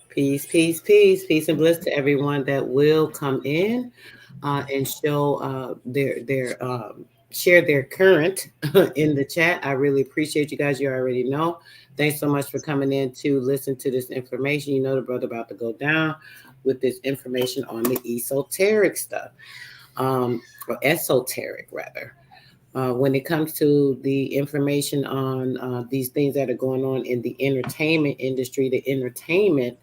Peace, peace, peace, peace, and bliss to everyone that will come in and show their share their current in the chat. I really appreciate you guys. You already know. Thanks so much for coming in to listen to this information. You know the brother about to go down with this information on the esoteric stuff, or esoteric rather. When it comes to the information on these things that are going on in the entertainment industry, the entertainment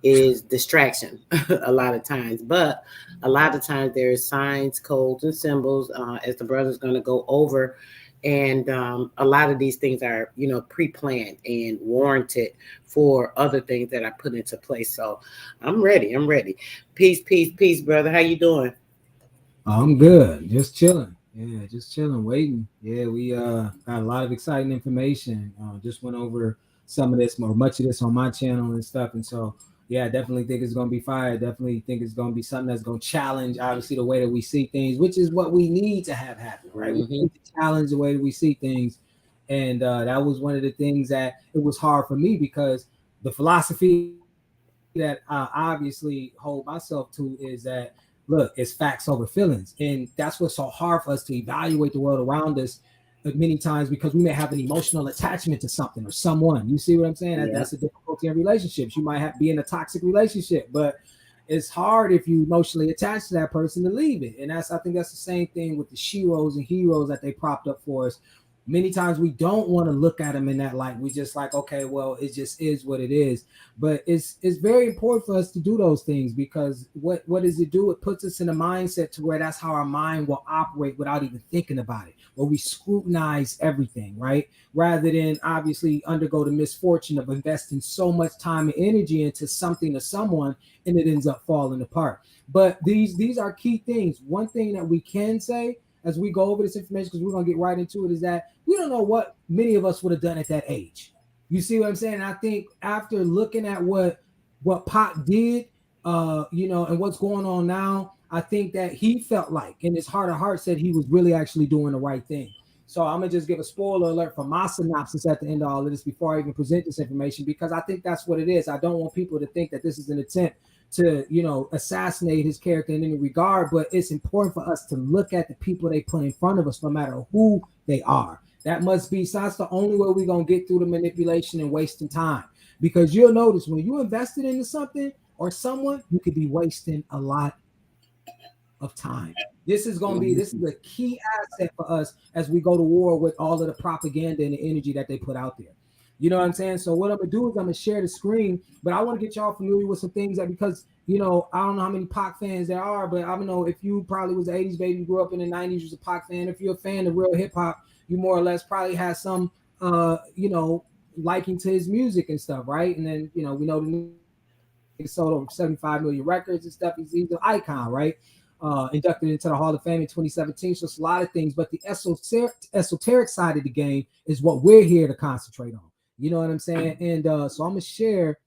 is distraction a lot of times, but a lot of times there's signs, codes, and symbols, as the brother's going to go over. And a lot of these things are, pre-planned and warranted for other things that are put into place. So I'm ready. I'm ready. Peace, peace, peace, brother. How you doing? I'm good. Just chilling. Yeah, just chilling, waiting. Yeah, we got a lot of exciting information. Just went over some of this or much of this on my channel and stuff. And so yeah, I definitely think it's gonna be fire. Definitely think it's gonna be something that's gonna challenge obviously the way that we see things, which is what we need to have happen, right? We Mm-hmm. need to challenge the way that we see things. And that was one of the things that it was hard for me because the philosophy that I obviously hold myself to is that look, it's facts over feelings. And that's what's so hard for us to evaluate the world around us many times because we may have an emotional attachment to something or someone. You see what I'm saying? That's a Yep. difficulty in relationships. You might be in a toxic relationship, but it's hard if you emotionally attach to that person to leave it. And I think that's the same thing with the sheroes and heroes that they propped up for us. Many times we don't want to look at them in that light. We just like, okay, well, it just is what it is. But it's very important for us to do those things because what does it do? It puts us in a mindset to where that's how our mind will operate without even thinking about it, where we scrutinize everything, right? Rather than obviously undergo the misfortune of investing so much time and energy into something or someone and it ends up falling apart. But these are key things. One thing that we can say as we go over this information, because we're gonna get right into it, is that we don't know what many of us would have done at that age. You see what I'm saying? I think after looking at what Pac did, and what's going on now, I think that he felt like in his heart of hearts said he was really actually doing the right thing. So I'm gonna just give a spoiler alert for my synopsis at the end of all of this before I even present this information because I think that's what it is. I don't want people to think that this is an attempt to assassinate his character in any regard, but it's important for us to look at the people they put in front of us no matter who they are. That must be, so that's the only way we're going to get through the manipulation and wasting time, because you'll notice when you invested into something or someone, you could be wasting a lot of time. This is a key asset for us as we go to war with all of the propaganda and the energy that they put out there. You know what I'm saying? So what I'm gonna do is I'm gonna share the screen, but I want to get y'all familiar with some things that because I don't know how many Pac fans there are, but I don't know if you probably was an 80s baby, grew up in the 90s, was a Pac fan. If you're a fan of real hip hop, you more or less probably has some liking to his music and stuff, right? And then we know the nigga sold over 75 million records and stuff. He's an icon, right? Inducted into the Hall of Fame in 2017. So it's a lot of things, but the esoteric side of the game is what we're here to concentrate on. You know what I'm saying? And so I'm gonna share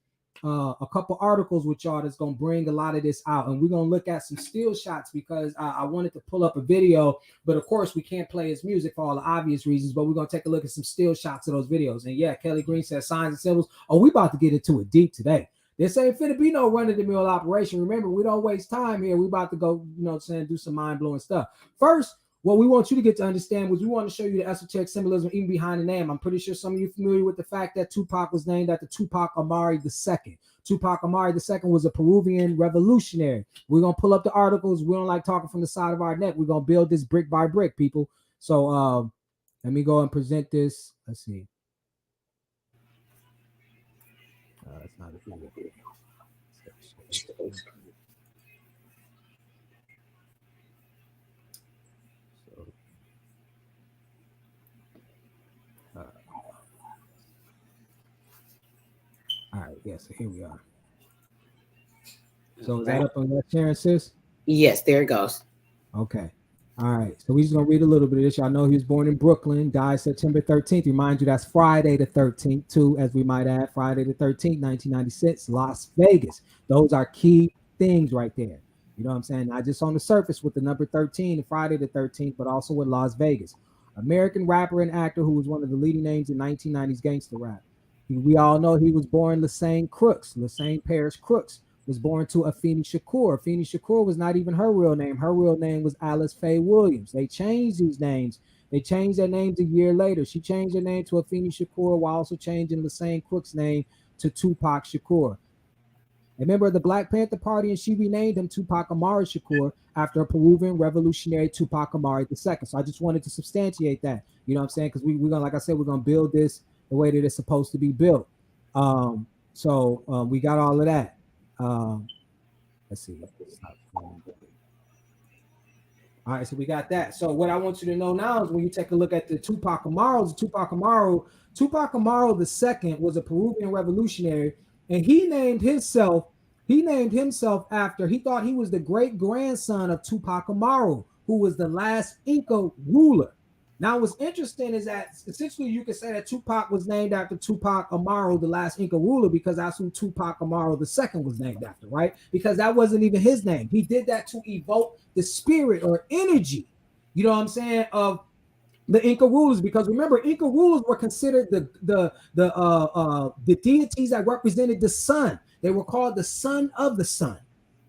a couple articles with y'all that's gonna bring a lot of this out, and we're gonna look at some still shots because I wanted to pull up a video, but of course we can't play his music for all the obvious reasons. But we're gonna take a look at some still shots of those videos. And yeah, Kelly Green says signs and symbols. Oh, we about to get into it deep today. This ain't finna be no run of the mill operation. Remember, we don't waste time here. We about to go, do some mind blowing stuff. First, what we want you to get to understand was we want to show you the esoteric symbolism even behind the name. I'm pretty sure some of you are familiar with the fact that Tupac was named after Tupac Amaru II. Tupac Amaru II was a Peruvian revolutionary. We're going to pull up the articles. We don't like talking from the side of our neck. We're going to build this brick by brick, people. So let me go and present this. Let's see. That's not a video. So, all right, yeah, so here we are. So is that Right. up on that sharing, sis? Yes, there it goes. Okay. All right. So we're just gonna read a little bit of this. Y'all know he was born in Brooklyn, died September 13th. Remind you that's Friday the 13th, too, as we might add. Friday the 13th, 1996, Las Vegas. Those are key things right there. You know what I'm saying? Not just on the surface with the number 13, Friday the 13th, but also with Las Vegas. American rapper and actor who was one of the leading names in 1990s gangster rap. We all know he was born Lassane Crooks. Lassane Parish Crooks was born to Afeni Shakur. Afeni Shakur was not even her real name. Her real name was Alice Faye Williams. They changed these names. They changed their names a year later. She changed her name to Afeni Shakur while also changing Lassane Crooks' name to Tupac Shakur. A member of the Black Panther Party, and she renamed him Tupac Amaru Shakur after a Peruvian revolutionary Tupac Amaru II. So I just wanted to substantiate that. You know what I'm saying? Because we're gonna, like I said, we're gonna build this the way that it's supposed to be built. We got all of that. Let's see. All right, so we got that. So what I want you to know now is when you take a look at the Tupac Amaru II was a Peruvian revolutionary, and he named himself after, he thought he was the great grandson of Tupac Amaru, who was the last Inca ruler. Now, what's interesting is that essentially you could say that Tupac was named after Tupac Amaru, the last Inca ruler, because that's who Tupac Amaru II was named after, right? Because that wasn't even his name. He did that to evoke the spirit or energy, you know what I'm saying, of the Inca rulers. Because remember, Inca rulers were considered the deities that represented the sun. They were called the son of the sun.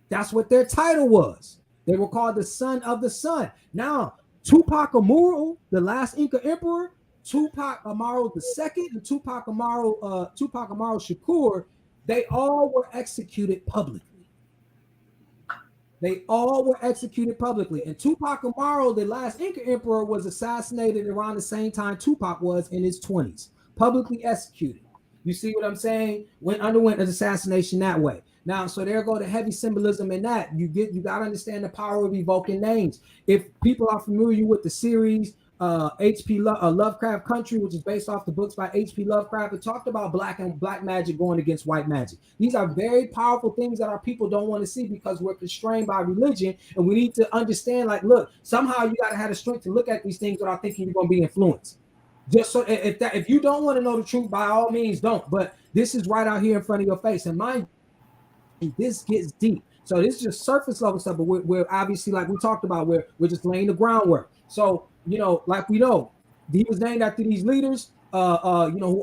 That's what their title was. They were called the son of the sun. Now, Tupac Amaru, the last Inca emperor, Tupac Amaru II, and Tupac Amaru Shakur, they all were executed publicly. And Tupac Amaru, the last Inca emperor, was assassinated around the same time Tupac was in his 20s, publicly executed. You see what I'm saying? Underwent an assassination that way. Now, so there go the heavy symbolism in that. You got to understand the power of evoking names. If people are familiar with the series H.P. Lovecraft Country, which is based off the books by H.P. Lovecraft, it talked about black magic going against white magic. These are very powerful things that our people don't want to see because we're constrained by religion, and we need to understand, like, look, somehow you got to have the strength to look at these things without thinking you're going to be influenced. Just so if you don't want to know the truth, by all means don't. But this is right out here in front of your face, and mind you, this gets deep. So this is just surface level stuff, but we're obviously, like we talked about, we're just laying the groundwork. So, you know, like we know, he was named after these leaders, who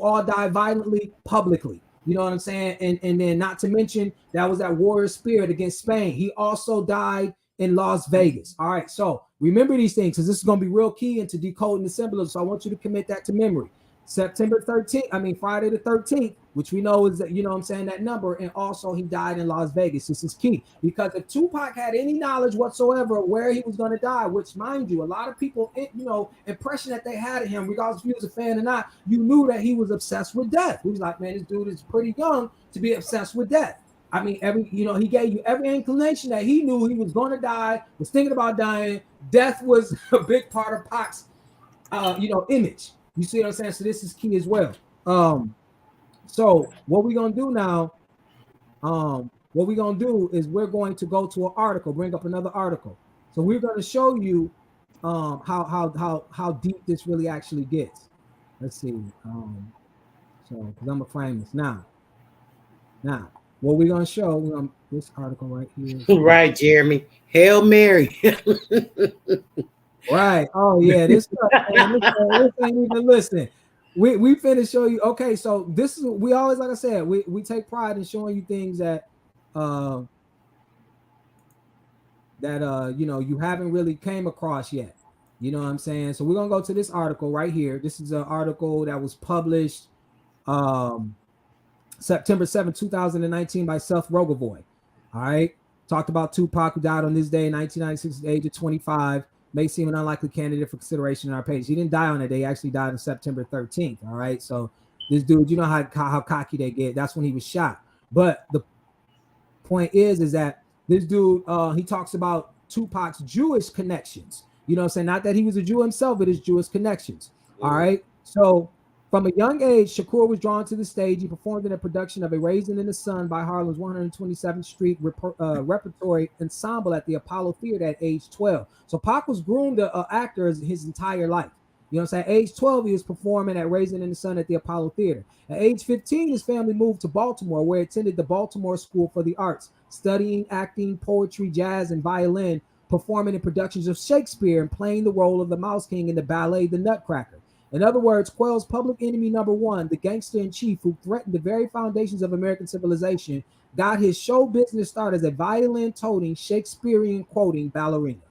all died violently publicly. You know what I'm saying? And then not to mention that was that warrior spirit against Spain. He also died in Las Vegas. All right, so remember these things because this is going to be real key into decoding the symbolism. So I want you to commit that to memory. Friday the 13th, which we know is that, you know what I'm saying, that number, and also he died in Las Vegas. This is key because if Tupac had any knowledge whatsoever of where he was going to die, which, mind you, a lot of people, impression that they had of him, regardless if he was a fan or not, you knew that he was obsessed with death. He was like, man, this dude is pretty young to be obsessed with death. I mean, he gave you every inclination that he knew he was going to die, was thinking about dying. Death was a big part of Pac's, image. You see what I'm saying? So this is key as well. So what we're going to do now, is we're going to go to an article, bring up another article. So we're going to show you how deep this really actually gets. Let's see. Because I'm going to frame this now. What we're going to show, this article right here. Right, Jeremy. Hail Mary. Right. Oh, yeah. This ain't even listening. We finna show you. Okay, so this is, we always, like I said, we take pride in showing you things that you haven't really came across yet. You know what I'm saying? So we're gonna go to this article right here. This is an article that was published September 7, 2019 by Seth Rogovoy. All right. Talked about Tupac, who died on this day in 1996 at the age of 25. May seem an unlikely candidate for consideration in our page. He didn't die on that day. He actually died on September 13th. All right. So this dude, you know how cocky they get. That's when he was shot. But the point is that this dude, he talks about Tupac's Jewish connections. You know what I'm saying? Not that he was a Jew himself, but his Jewish connections. All right. So from a young age, Shakur was drawn to the stage. He performed in a production of A Raisin in the Sun by Harlem's 127th Street Repertory Ensemble at the Apollo Theater at age 12. So Pac was groomed an actor his entire life. You know what I'm saying? At age 12, he was performing at Raisin in the Sun at the Apollo Theater. At age 15, his family moved to Baltimore, where he attended the Baltimore School for the Arts, studying acting, poetry, jazz, and violin, performing in productions of Shakespeare and playing the role of the Mouse King in the ballet The Nutcracker. In other words, quells public enemy number one, the gangster in chief who threatened the very foundations of American civilization, got his show business start as a violin-toting, Shakespearean quoting ballerina.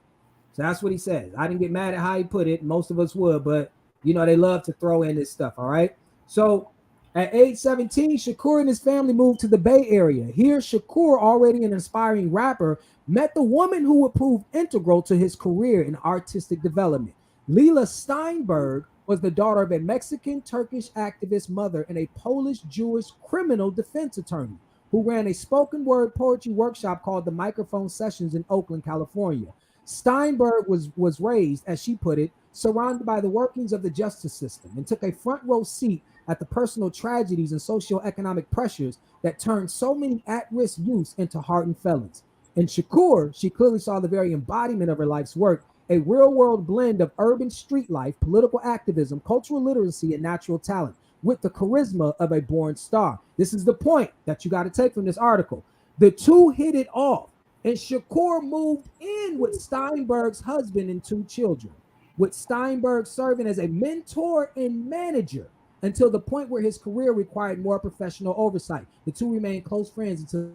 So that's what he says. I didn't get mad at how he put it. Most of us would, but they love to throw in this stuff. All right. So at age 17, Shakur and his family moved to the Bay Area. Here, Shakur, already an aspiring rapper, met the woman who would prove integral to his career in artistic development. Leila Steinberg was the daughter of a Mexican Turkish activist mother and a Polish Jewish criminal defense attorney who ran a spoken word poetry workshop called the Microphone Sessions in Oakland, California. Steinberg was raised, as she put it, surrounded by the workings of the justice system and took a front row seat at the personal tragedies and socioeconomic pressures that turned so many at-risk youths into hardened felons. In Shakur, she clearly saw the very embodiment of her life's work, a real-world blend of urban street life, political activism, cultural literacy, and natural talent, with the charisma of a born star. This is the point that you got to take from this article. The two hit it off, and Shakur moved in with Steinberg's husband and two children, with Steinberg serving as a mentor and manager until the point where his career required more professional oversight. The two remained close friends until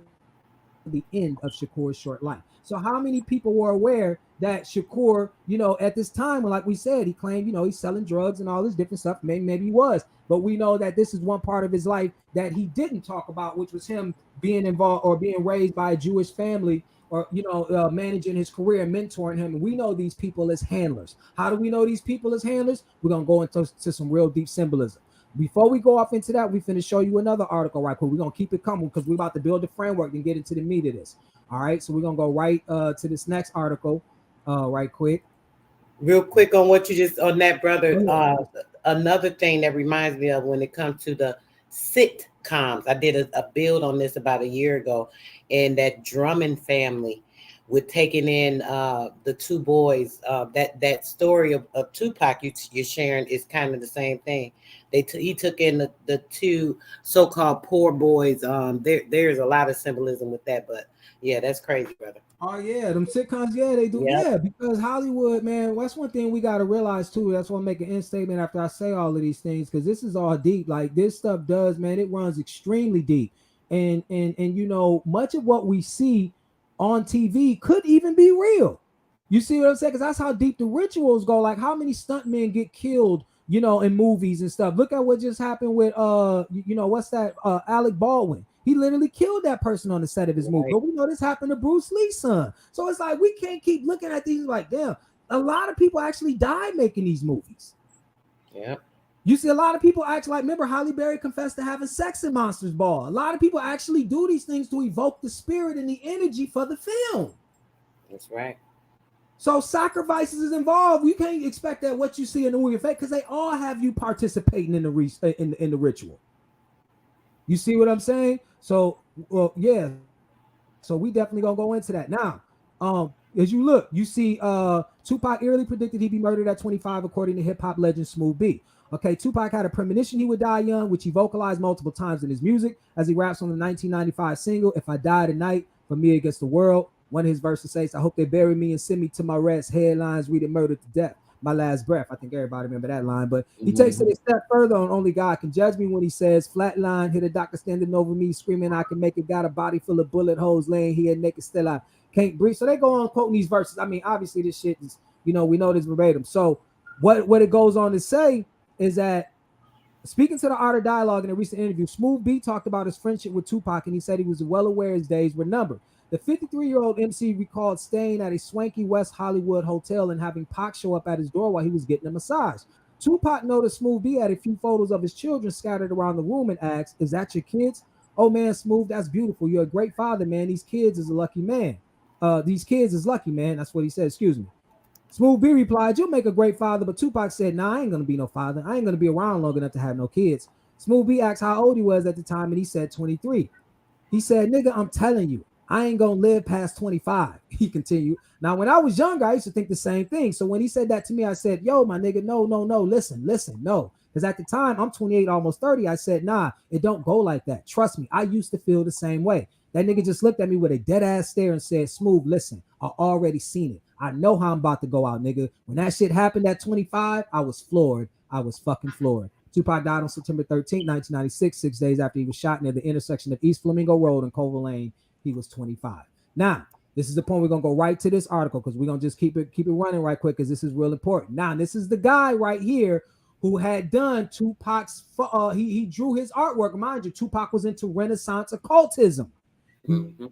the end of Shakur's short life. So how many people were aware that Shakur, at this time, like we said, he claimed, he's selling drugs and all this different stuff. Maybe he was, but we know that this is one part of his life that he didn't talk about, which was him being involved or being raised by a Jewish family, or managing his career and mentoring him. And we know these people as handlers. How do we know these people as handlers? We're gonna go into some real deep symbolism. Before we go off into that, we finna show you another article right quick. We're gonna keep it coming because we're about to build the framework and get into the meat of this. All right, so we're gonna go right to this next article right quick. Real quick on what you just on that, brother. Another thing that reminds me of when it comes to the sitcoms, I did a build on this about a year ago, and that Drummond family with taking in the two boys. That story of Tupac you're sharing is kind of the same thing. He took in the two so-called poor boys. There's a lot of symbolism with that, but yeah, that's crazy, brother. Oh yeah, them sitcoms, yeah, they do. Yep. Yeah, because Hollywood, man, that's one thing we got to realize too. That's why I make an end statement after I say all of these things, because this is all deep. Like this stuff does, man, it runs extremely deep. And much of what we see on TV could even be real. You see what I'm saying? Because that's how deep the rituals go. Like how many stuntmen get killed, in movies and stuff. Look at what just happened with what's that? Alec Baldwin. He literally killed that person on the set of his movie. But we know this happened to Bruce Lee's son. So it's like we can't keep looking at these like, damn, a lot of people actually died making these movies. Yeah. You see a lot of people actually, like, remember Halle Berry confessed to having sex in Monsters Ball. A lot of people actually do these things to evoke the spirit and the energy for the film. That's right. So sacrifices is involved. You can't expect that what you see in the movie fake because they all have you participating in the ritual. You see what I'm saying? So, well, yeah. So we definitely gonna go into that now. As you look, you see, Tupac eerily predicted he'd be murdered at 25, according to hip hop legend Smooth B. Okay, Tupac had a premonition he would die young, which he vocalized multiple times in his music, as he raps on the 1995 single "If I Die Tonight" for Me Against the World. One of his verses says, "I hope they bury me and send me to my rest. Headlines reading murder to death. My last breath." I think everybody remember that line, but he takes it a step further on "Only God Can Judge Me" when he says, "Flatline, hit a doctor standing over me, screaming I can make it. Got a body full of bullet holes, laying here naked, still I can't breathe." So they go on quoting these verses. I mean, obviously this shit is, we know this verbatim. So what it goes on to say is that, speaking to the Art of Dialogue in a recent interview, Smooth B talked about his friendship with Tupac, and he said he was well aware his days were numbered. The 53-year-old MC recalled staying at a swanky West Hollywood hotel and having Pac show up at his door while he was getting a massage. Tupac noticed Smooth B had a few photos of his children scattered around the room and asked, "Is that your kids?" "Oh man, Smooth, that's beautiful. You're a great father, man. These kids is a lucky man. These kids is lucky, man." That's what he said, excuse me. Smooth B replied, "You'll make a great father," but Tupac said, "Nah, I ain't gonna be no father. I ain't gonna be around long enough to have no kids." Smooth B asked how old he was at the time, and he said 23. He said, "Nigga, I'm telling you, I ain't gonna live past 25." He continued. Now, when I was younger, I used to think the same thing. So when he said that to me, I said, "Yo, my nigga, no, listen, no." Because at the time, I'm 28, almost 30. I said, "Nah, it don't go like that. Trust me, I used to feel the same way." That nigga just looked at me with a dead ass stare and said, "Smooth, listen, I already seen it. I know how I'm about to go out, nigga. When that shit happened at 25, I was floored. I was fucking floored. Tupac died on September 13th, 1996, 6 days after he was shot near the intersection of East Flamingo Road and Culver Lane. He was 25. Now, this is the point we're gonna go right to this article because we're gonna just keep it running right quick because this is real important. Now, this is the guy right here who had done Tupac's. He drew his artwork. Mind you, Tupac was into Renaissance occultism. Mm-hmm.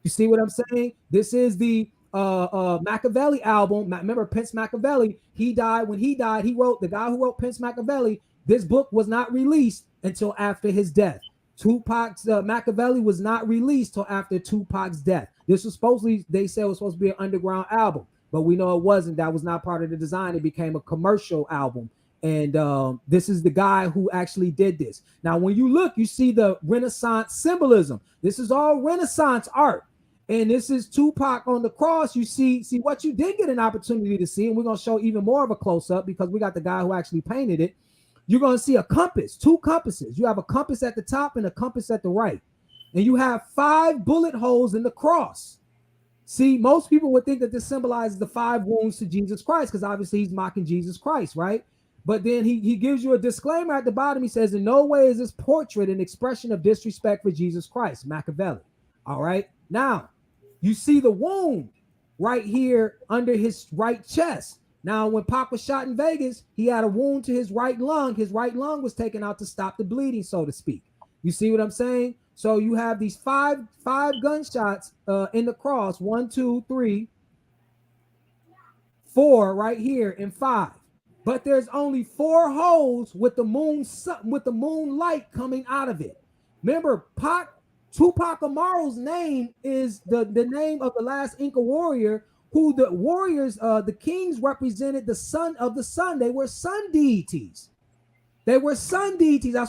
You see what I'm saying? This is the Makaveli album. Remember Prince Makaveli? He died. When he died, the guy who wrote Prince Makaveli. This book was not released until after his death. Tupac's Makaveli was not released till after Tupac's death. This was supposedly, they said it was supposed to be an underground album, but we know it wasn't. That was not part of the design. It became a commercial album. And this is the guy who actually did this. Now, when you look, you see the Renaissance symbolism. This is all Renaissance art. And this is Tupac on the cross. You see what you did get an opportunity to see, and we're going to show even more of a close-up because we got the guy who actually painted it. You're going to see a compass, 2 compasses. You have a compass at the top and a compass at the right. And you have 5 bullet holes in the cross. See, most people would think that this symbolizes the 5 wounds to Jesus Christ because obviously he's mocking Jesus Christ, right? But then he gives you a disclaimer at the bottom. He says, in no way is this portrait an expression of disrespect for Jesus Christ, Makaveli. All right. Now, you see the wound right here under his right chest. Now, when Pac was shot in Vegas, he had a wound to his right lung. His right lung was taken out to stop the bleeding, so to speak. You see what I'm saying? So you have these five gunshots in the cross. 1, 2, 3, 4 right here, and 5. But there's only 4 holes with the moonlight coming out of it. Remember, Tupac Amaru's name is the name of the last Inca warrior who the warriors, the kings represented the son of the sun. They were sun deities. That's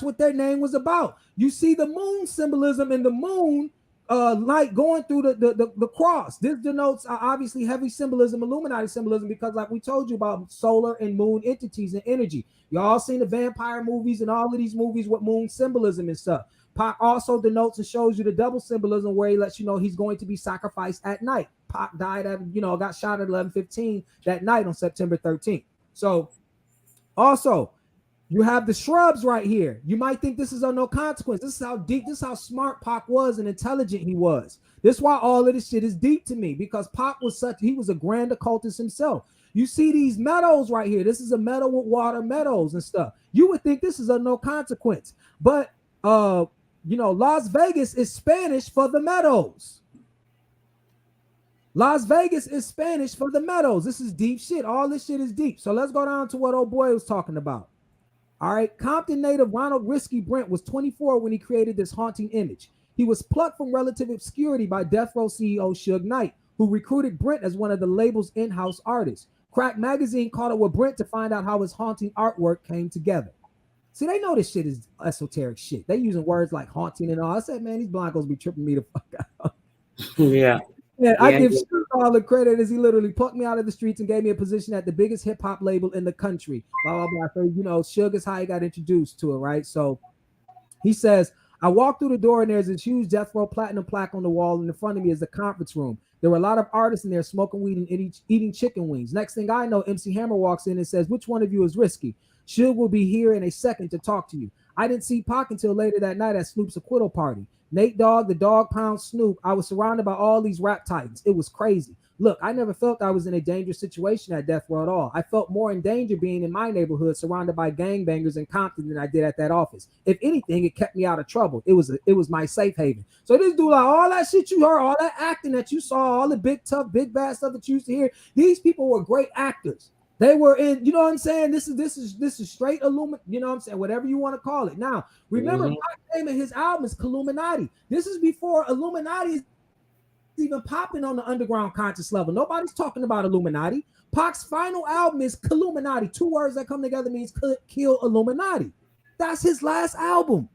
what their name was about. You see the moon symbolism in the moon light going through the cross. This denotes obviously heavy symbolism, Illuminati symbolism, because like we told you about solar and moon entities and energy. Y'all seen the vampire movies and all of these movies with moon symbolism and stuff. Pac also denotes and shows you the double symbolism where he lets you know he's going to be sacrificed at night. Pac died got shot at 11:15 that night on September 13th. So also, you have the shrubs right here. You might think this is of no consequence. This is how deep, this is how smart Pac was and intelligent he was. This is why all of this shit is deep to me, because Pac was he was a grand occultist himself. You see these meadows right here. This is a meadow with water meadows and stuff. You would think this is of no consequence. But Las Vegas is Spanish for the meadows. Las Vegas is Spanish for the meadows. This is deep shit. All this shit is deep. So let's go down to what old boy was talking about. All right, Compton native Ronald Risky Brent was 24 when he created this haunting image. He was plucked from relative obscurity by Death Row CEO Suge Knight, who recruited Brent as one of the label's in-house artists. Crack Magazine caught up with Brent to find out how his haunting artwork came together. See, they know this shit is esoteric shit. They using words like haunting and all. I said, man, these blancos be tripping me the fuck out. Yeah. Yeah, I give Suge all the credit as he literally plucked me out of the streets and gave me a position at the biggest hip hop label in the country. Blah, blah, blah. So, Suge is how he got introduced to it, right? So he says, I walked through the door and there's this huge Death Row platinum plaque on the wall. And in front of me is the conference room. There were a lot of artists in there smoking weed and eating chicken wings. Next thing I know, MC Hammer walks in and says, which one of you is risky? Suge will be here in a second to talk to you. I didn't see Pac until later that night at Snoop's acquittal party. Nate Dogg, the Dog Pound Snoop. I was surrounded by all these rap titans. It was crazy. Look, I never felt I was in a dangerous situation at Death Row at all. I felt more in danger being in my neighborhood surrounded by gangbangers in Compton than I did at that office. If anything, it kept me out of trouble. It was my safe haven. So this dude, like all that shit you heard, all that acting that you saw, all the big tough, big bad stuff that you used to hear, these people were great actors. They were in, you know what I'm saying? This is straight Illuminati, you know what I'm saying? Whatever you want to call it. Now, remember, my name of his album is Illuminati. This is before Illuminati is even popping on the underground conscious level. Nobody's talking about Illuminati. Pac's final album is Illuminati. 2 words that come together means kill Illuminati. That's his last album.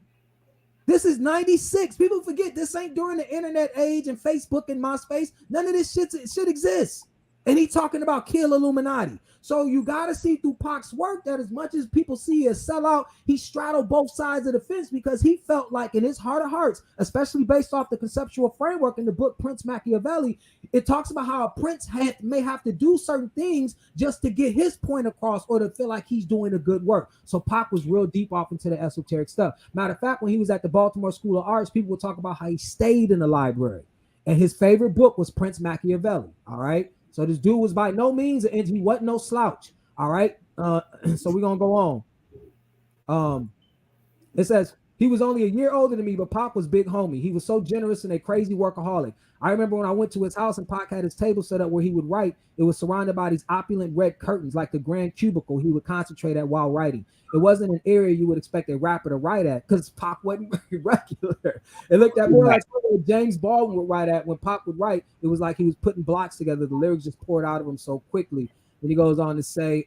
This is 96. People forget this ain't during the internet age and Facebook and MySpace. None of this shit exists. And he talking about kill Illuminati. So you got to see through Pac's work that as much as people see as sellout, he straddled both sides of the fence because he felt like in his heart of hearts, especially based off the conceptual framework in the book Prince Machiavelli, it talks about how a prince may have to do certain things just to get his point across or to feel like he's doing a good work. So Pac was real deep off into the esoteric stuff. Matter of fact, when he was at the Baltimore School of Arts, people would talk about how he stayed in the library. And his favorite book was Prince Machiavelli. All right. So this dude was by no means an he wasn't no slouch. All right. So we're gonna go on. It says he was only a year older than me, but Pac was big homie. He was so generous and a crazy workaholic. I remember when I went to his house and Pac had his table set up where he would write. It was surrounded by these opulent red curtains, like the grand cubicle he would concentrate at while writing. It wasn't an area you would expect a rapper to write at because Pac wasn't very regular. It looked at more like what James Baldwin would write at. When Pac would write, it was like he was putting blocks together. The lyrics just poured out of him so quickly. Then he goes on to say,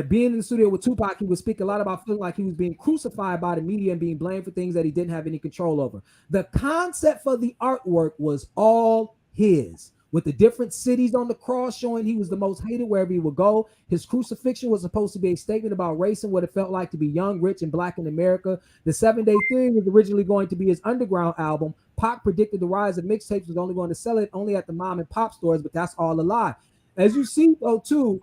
being in the studio with Tupac, he would speak a lot about feeling like he was being crucified by the media and being blamed for things that he didn't have any control over. The concept for the artwork was all his, with the different cities on the cross showing he was the most hated wherever he would go. His crucifixion was supposed to be a statement about race and what it felt like to be young, rich, and black in America. The 7 Day Theory was originally going to be his underground album. Pac predicted the rise of mixtapes was only going to sell it only at the mom and pop stores, but that's all a lie. As you see, though, too,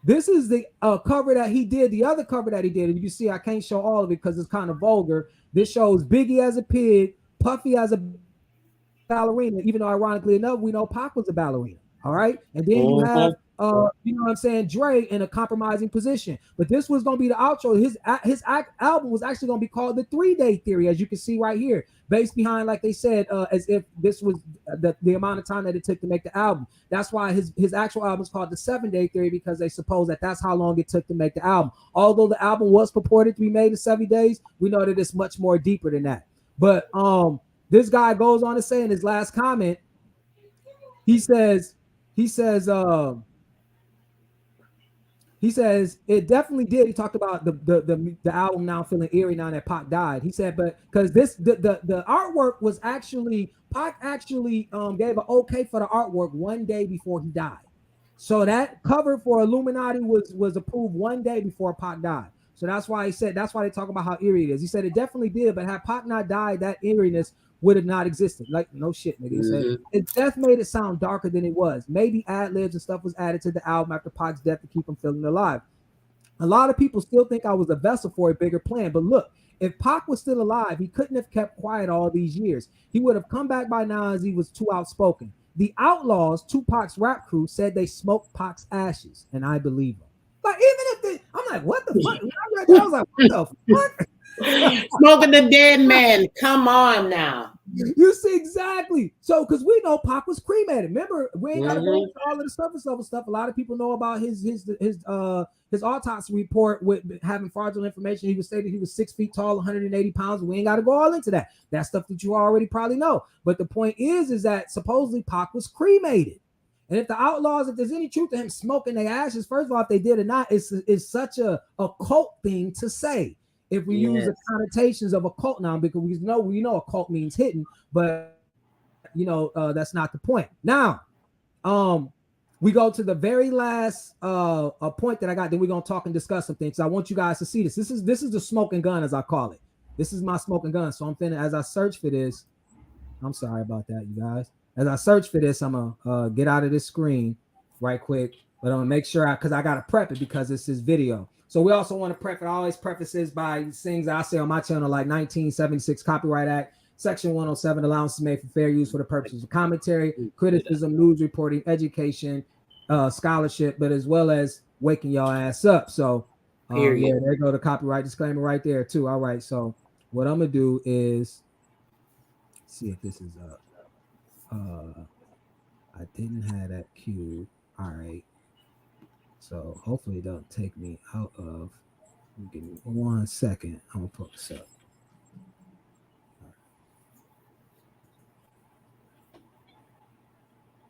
this is the cover that he did. The other cover that he did, and you see, I can't show all of it because it's kind of vulgar. This shows Biggie as a pig, Puffy as a ballerina, even though ironically enough, we know Pac was a ballerina. All right. And then you have you know what I'm saying, Dre in a compromising position. But this was gonna be the outro. His album was actually gonna be called the 3 Day Theory, as you can see right here, based behind, like they said, as if this was the amount of time that it took to make the album. That's why his actual album is called the 7 Day Theory, because they suppose that that's how long it took to make the album. Although the album was purported to be made in 7 days, we know that it's much more deeper than that. But this guy goes on to say in his last comment, he says it definitely did. He talked about the album now feeling eerie now that Pac died. He said, but because the artwork was actually Pac actually gave an okay for the artwork 1 day before he died. So that cover for Illuminati was approved 1 day before Pac died. So that's why they talk about how eerie it is. He said it definitely did, but had Pac not died, that eeriness would have not existed. Like, no shit, nigga. He said it death made it sound darker than it was. Maybe ad-libs and stuff was added to the album after Pac's death to keep him feeling alive. A lot of people still think I was a vessel for a bigger plan, but look, if Pac was still alive, he couldn't have kept quiet all these years. He would have come back by now as he was too outspoken. The Outlaws, Tupac's rap crew, said they smoked Pac's ashes, and I believe them. Like, even if I'm like, what the fuck? When I read that, I was like, what the fuck? Smoking the dead man. Come on now. You see, exactly. So, because we know Pac was cremated. Remember, we ain't got to go into all of the surface level stuff. A lot of people know about his autopsy report with having fraudulent information. He was stated he was 6 feet tall, 180 pounds. We ain't got to go all into that. That's stuff that you already probably know. But the point is that supposedly Pac was cremated. And if the Outlaws, if there's any truth to him smoking their ashes, first of all, if they did or not, it's such a cult thing to say. If we use the connotations of a cult now, because we know a cult means hidden, but that's not the point. Now, we go to the very last point that I got. Then we're gonna talk and discuss some things. I want you guys to see this. This is the smoking gun, as I call it. This is my smoking gun. So I'm finna, as I search for this. I'm sorry about that, you guys. As I search for this, I'm gonna get out of this screen right quick, but I'm gonna make sure because I gotta prep it because it's this video. So we also want to prep it. I always preface this by things I say on my channel, like 1976 Copyright Act, Section 107, allowances made for fair use for the purposes of commentary, criticism, news reporting, education, scholarship, but as well as waking y'all ass up. So yeah, there go the copyright disclaimer right there too. All right, so what I'm gonna do is see if this is up. I didn't have that queued. All right. So hopefully it don't take me out of. Give me 1 second. I'm gonna put this up.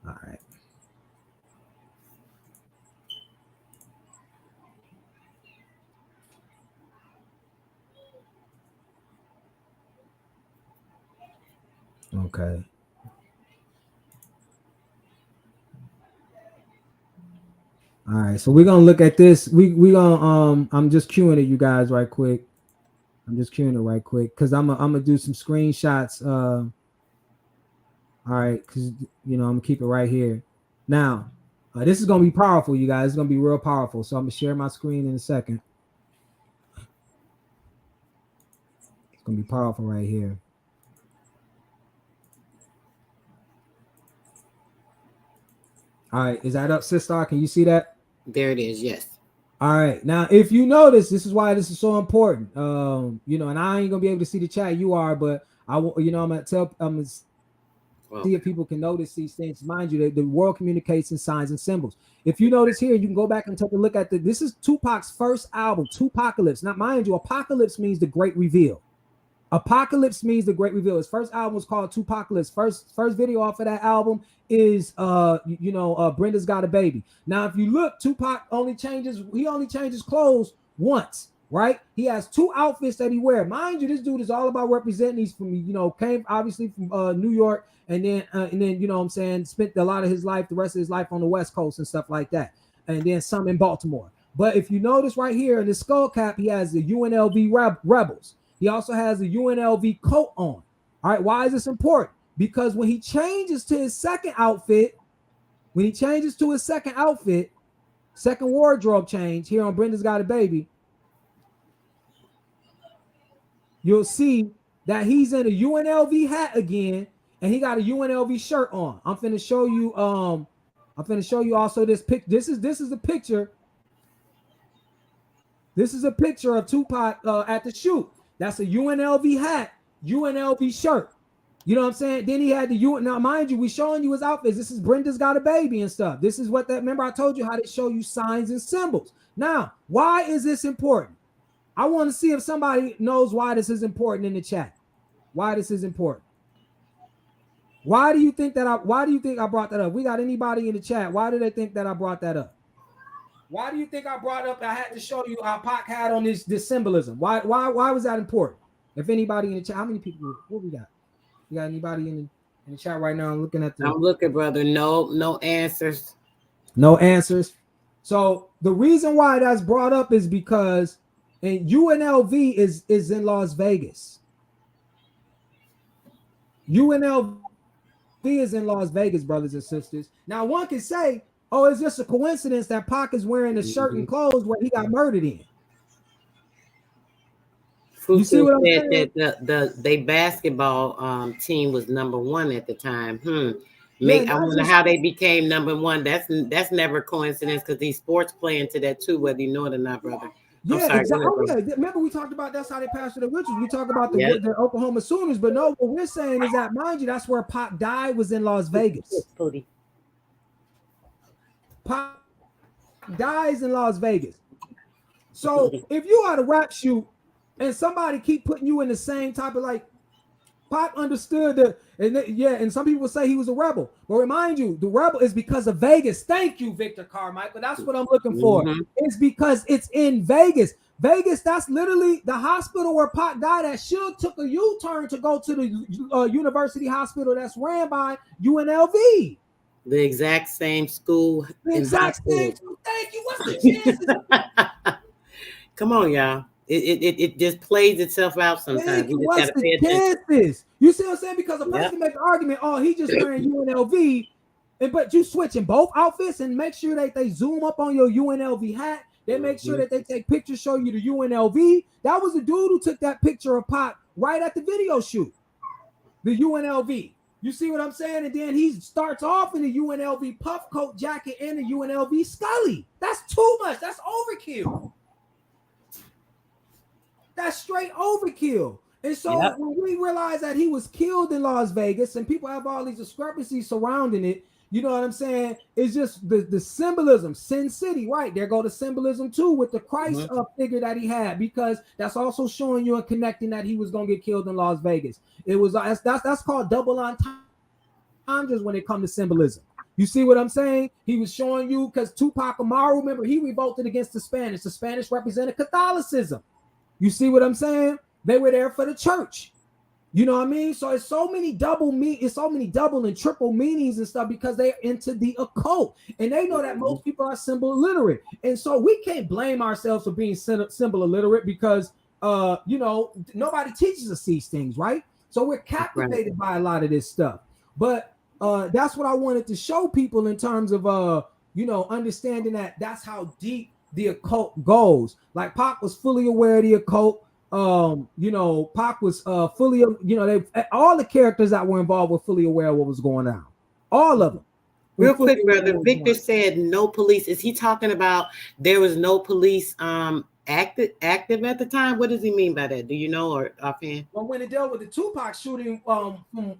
All right. Okay. All right, so we're gonna look at this. We gonna I'm just queuing it, you guys, right quick. I'm just queuing it right quick because I'm gonna do some screenshots. All right, because I'm gonna keep it right here. Now, this is gonna be powerful, you guys. It's gonna be real powerful. So I'm gonna share my screen in a second. It's gonna be powerful right here. All right, is that up, Sister? Can you see that? There it is. Yes. All right. Now, if you notice, this is why this is so important. And I ain't gonna be able to see the chat. You are, but I will. I'm gonna see if people can notice these things. Mind you, the world communicates in signs and symbols. If you notice here, you can go back and take a look at this is Tupac's first album, Tupacalypse. Now, mind you, apocalypse means the great reveal. Apocalypse means the great reveal. His first album was called Tupacalypse. First video off of that album is Brenda's Got a Baby. Now, if you look, Tupac only changes clothes once, right? He has 2 outfits that he wears. Mind you, this dude is all about representing. He's from, came obviously from New York, and then spent a lot of his life, the rest of his life on the West Coast and stuff like that. And then some in Baltimore. But if you notice right here in the skull cap, he has the UNLV Rebels. He also has a UNLV coat on. All right, why is this important? Because when he changes to his second outfit, second wardrobe change here on Brenda's Got a Baby, you'll see that he's in a UNLV hat again, and he got a UNLV shirt on. I'm finna show you. Also this pic. This is a picture. This is a picture of Tupac at the shoot. That's a UNLV hat, UNLV shirt. You know what I'm saying? Then he had the now, mind you, we showing you his outfits. This is Brenda's Got a Baby and stuff. This is remember I told you how they show you signs and symbols. Now, why is this important? I want to see if somebody knows why this is important in the chat. Why this is important. Why do you think I brought that up? We got anybody in the chat? Why do they think that I brought that up? Why do you think I brought up? I had to show you how Pac had on this symbolism. Why was that important? If anybody in the chat, how many people? What we got? You got anybody in the chat right now? I'm looking at I'm looking, brother. No answers. No answers. So the reason why that's brought up is because UNLV is in Las Vegas. UNLV is in Las Vegas, brothers and sisters. Now one can say, oh, it's just a coincidence that Pac is wearing a shirt and clothes where he got murdered in. You see what I'm saying? That the basketball team was #1 at the time. I wonder how they became #1. That's never a coincidence because these sports play into that too, whether you know it or not, brother. Yeah, exactly. Remember we talked about that's how they passed through the witches. We talked about the Oklahoma Sooners, but no, what we're saying is that, mind you, that's where Pac died, was in Las Vegas. Pac dies in Las Vegas. So if you are to rap shoot and somebody keep putting you in the same type of Pac understood that, and some people say he was a rebel. But remind you, the rebel is because of Vegas. Thank you, Victor Carmichael. That's what I'm looking for. It's because it's in Vegas. Vegas, that's literally the hospital where Pac died at. Suge took a U-turn to go to the university hospital that's ran by UNLV. The exact same school. The exact same. Thank you. What's the chances? Come on, y'all. It just plays itself out sometimes. You just gotta pay attention. You see what I'm saying? Because a person can make an argument, oh, he just wearing UNLV, but you switching both outfits and make sure that they zoom up on your UNLV hat. They make sure that they take pictures, show you the UNLV. That was the dude who took that picture of Pac right at the video shoot. The UNLV. You see what I'm saying? And then he starts off in the UNLV puff coat jacket and the UNLV Scully. That's too much. That's overkill. That's straight overkill. And so when we realize that he was killed in Las Vegas and people have all these discrepancies surrounding it, you know what I'm saying? It's just the symbolism, Sin City, right? There go the symbolism too with the Christ figure that he had, because that's also showing you and connecting that he was going to get killed in Las Vegas. It was that's called double entendres when it comes to symbolism. You see what I'm saying? He was showing you because Tupac Amaru, remember, he revolted against the Spanish. The Spanish represented Catholicism. You see what I'm saying? They were there for the church. You know what I mean? So it's so many it's so many double and triple meanings and stuff because they're into the occult and they know that most people are symbol illiterate. And so we can't blame ourselves for being symbol illiterate because you know, nobody teaches us these things, right? So we're captivated by a lot of this stuff. But that's what I wanted to show people in terms of you know, understanding that that's how deep the occult goes. Like Pac was fully aware of the occult. You know, Pac was fully, you know, they all the characters that were involved were fully aware of what was going on. All of them. Real quick, brother. Victor said no police. Is he talking about there was no police active at the time? What does he mean by that? Do you know or offhand? Well, when it dealt with the Tupac shooting,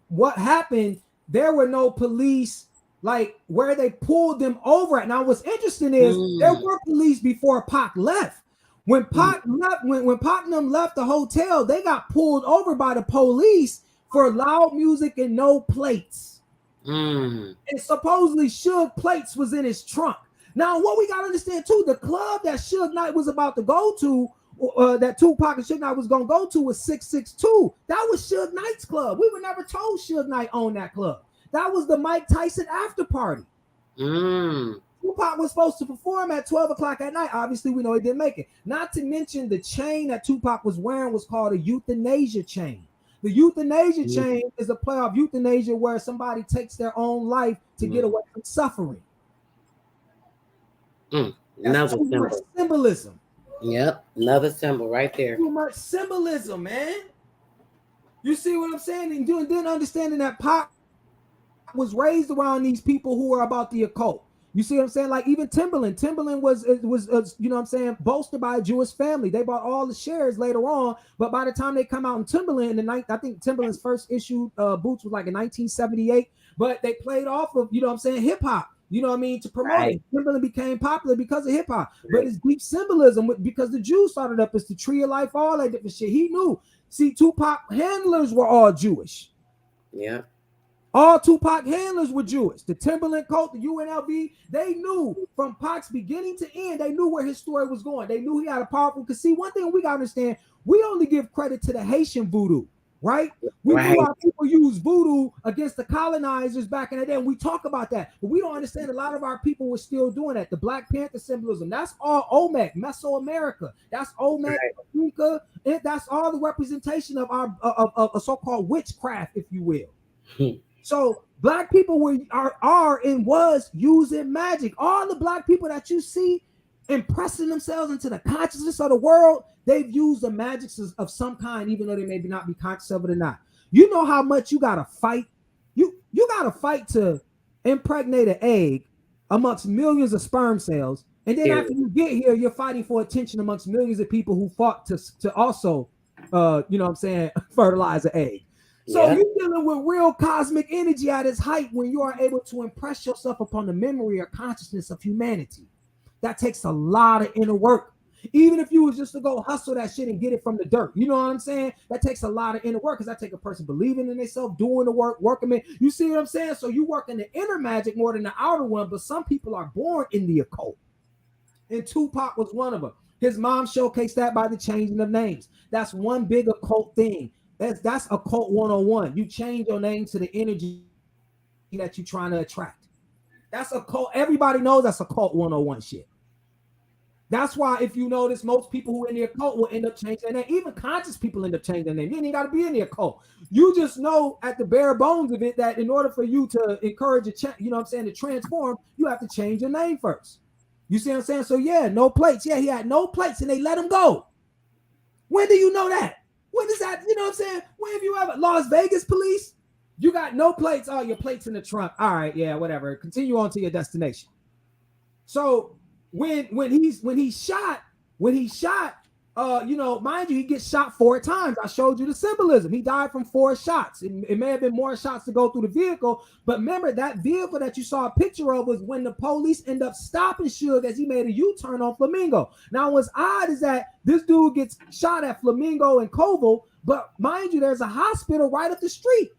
what happened, there were no police like where they pulled them over at. Now, what's interesting is there were police before Pac left. When Pac left, when Pac and them left the hotel, they got pulled over by the police for loud music and no plates. And supposedly Suge plates was in his trunk. Now, what we got to understand too, the club that Suge Knight was about to go to, that Tupac and Suge Knight was going to go to was 662. That was Suge Knight's club. We were never told Suge Knight owned that club. That was the Mike Tyson after party. Tupac was supposed to perform at 12 o'clock at night. Obviously, we know he didn't make it. Not to mention the chain that Tupac was wearing was called a euthanasia chain. The euthanasia chain is a play of euthanasia where somebody takes their own life to get away from suffering. Another symbol. Symbolism. Yep, another symbol right there. Too much symbolism, man. You see what I'm saying? And then understanding that Pac was raised around these people who are about the occult. You see what I'm saying? Like even Timbaland was you know what I'm saying, bolstered by a Jewish family. They bought all the shares later on, but by the time they come out in Timbaland in the night, I think Timbaland's first issue boots was like in 1978, but they played off of, you know what I'm saying, hip hop. You know what I mean? To promote it. Timbaland became popular because of hip hop, but it's deep symbolism because the Jews started up as the tree of life, all that different shit. He knew. See, Tupac handlers were all Jewish. Yeah. All Tupac handlers were Jewish. The Timberland cult, the UNLV, they knew from Pac's beginning to end, they knew where his story was going. They knew he had a powerful, because see, one thing we got to understand, we only give credit to the Haitian voodoo, right? We knew how people use voodoo against the colonizers back in the day, and we talk about that. But we don't understand a lot of our people were still doing that. The Black Panther symbolism, that's all Olmec, Mesoamerica. That's Olmec, Africa. That's all the representation of our of a so-called witchcraft, if you will. So Black people are and was using magic. All the Black people that you see impressing themselves into the consciousness of the world, they've used the magic of some kind, even though they may not be conscious of it or not. You know how much you gotta fight. You gotta fight to impregnate an egg amongst millions of sperm cells, and then after you get here, you're fighting for attention amongst millions of people who fought to also, you know what I'm saying, fertilize an egg. So you're dealing with real cosmic energy at its height when you are able to impress yourself upon the memory or consciousness of humanity. That takes a lot of inner work. Even if you was just to go hustle that shit and get it from the dirt, you know what I'm saying? That takes a lot of inner work, because that takes a person believing in themselves, doing the work, working it. You see what I'm saying? So you work in the inner magic more than the outer one, but some people are born in the occult. And Tupac was one of them. His mom showcased that by the changing of names. That's one big occult thing. That's occult 101. You change your name to the energy that you're trying to attract. That's occult. Everybody knows that's occult 101 shit. That's why, if you notice, most people who are in the occult will end up changing their name. Even conscious people end up changing their name. You ain't got to be in the occult. You just know at the bare bones of it that in order for you to encourage a change, you know what I'm saying, to transform, you have to change your name first. You see what I'm saying? So yeah, no plates. Yeah, he had no plates and they let him go. When do you know that? When is that? You know what I'm saying? When have you ever? Las Vegas police? You got no plates. Oh, your plates in the trunk. All right, yeah, whatever. Continue on to your destination. So when he shot, you know, mind you, he gets shot 4 times. I showed you the symbolism. He died from 4 shots. It may have been more shots to go through the vehicle, but remember that vehicle that you saw a picture of was when the police end up stopping Suge as he made a U-turn on Flamingo. Now, what's odd is that this dude gets shot at Flamingo and Koval, but mind you, there's a hospital right up the street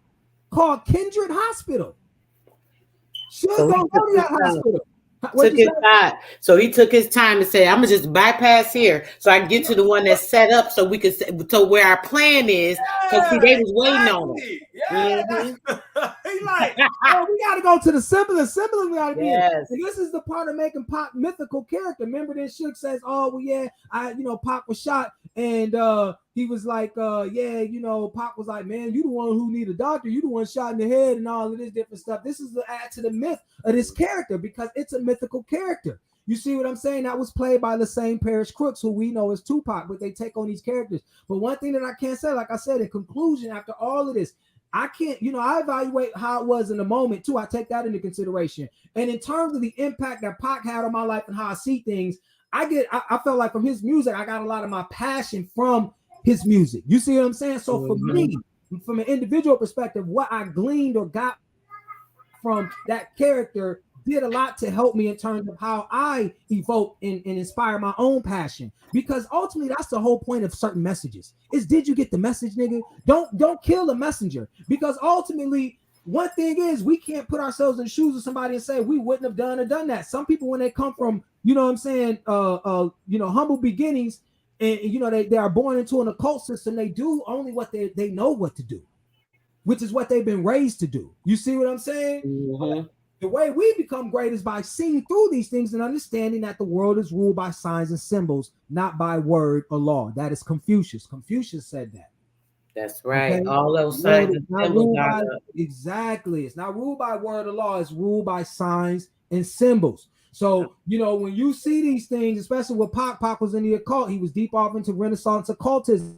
called Kindred Hospital. Suge don't go to that hospital. What'd Took you his say? time. So he took his time to say, I'm gonna just bypass here so I can get to the one that's set up so we can so where our plan is. Because see, Yeah, they was waiting on it. exactly. Yeah, Mm-hmm. he like, oh, we got to go to the symbolism. Symbolism got to be in. Yes. And this is the part of making Pac mythical character. Remember, this Shook says, oh well, yeah, Pac was shot, and he was like, yeah, Pac was like, man, you the one who need a doctor, you the one shot in the head, and all of this different stuff. This is the add to the myth of this character because it's a mythical character. You see what I'm saying? That was played by the same Paris Crooks, who we know as Tupac, but they take on these characters. But one thing that I can't say, like I said, in conclusion, after all of this, I can't, I evaluate how it was in the moment too. I take that into consideration. And in terms of the impact that Pac had on my life and how I see things, I felt like from his music, I got a lot of my passion from his music. You see what I'm saying? So for me, from an individual perspective, what I gleaned or got from that character did a lot to help me in terms of how I evoke and inspire my own passion. Because ultimately, that's the whole point of certain messages. Is did you get the message, nigga? Don't kill the messenger. Because ultimately, one thing is we can't put ourselves in the shoes of somebody and say we wouldn't have done that. Some people, when they come from, humble beginnings, and they are born into an occult system, they do only what they know what to do, which is what they've been raised to do. You see what I'm saying? Mm-hmm. The way we become great is by seeing through these things and understanding that the world is ruled by signs and symbols, not by word or law. That is Confucius. Confucius said that. That's Okay. right. All those The world signs is and not symbols ruled are by the exactly. It's not ruled by word or law. It's ruled by signs and symbols. So, when you see these things, especially with Pac was in the occult, he was deep off into Renaissance occultism.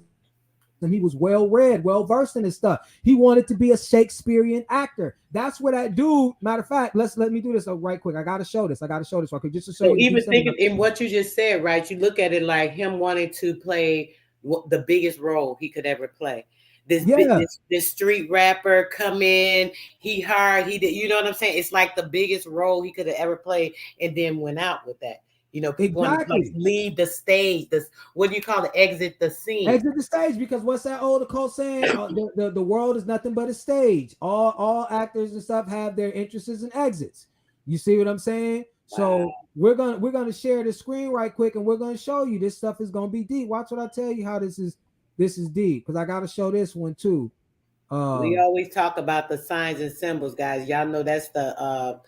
He was well read, well versed in his stuff. He wanted to be a Shakespearean actor. That's where that dude. Matter of fact, let me do this right quick. I gotta show this. Right quick, just to show so you the deep even symbol. thinking in what you just said, right? You look at it like him wanting to play the biggest role he could ever play. Yeah, This street rapper come in, he hired, he did, you know what I'm saying? It's like the biggest role he could have ever played, and then went out with that. People want to like exactly. leave the stage. This what do you call it? Exit the scene. Exit the stage because what's that old occult saying? The world is nothing but a stage. All actors and stuff have their entrances and exits. You see what I'm saying? Wow. So we're gonna share the screen right quick and we're gonna show you this stuff is gonna be deep. Watch what I tell you how this is deep because I gotta show this one too. We Um, always talk about the signs and symbols, guys. Y'all know that's the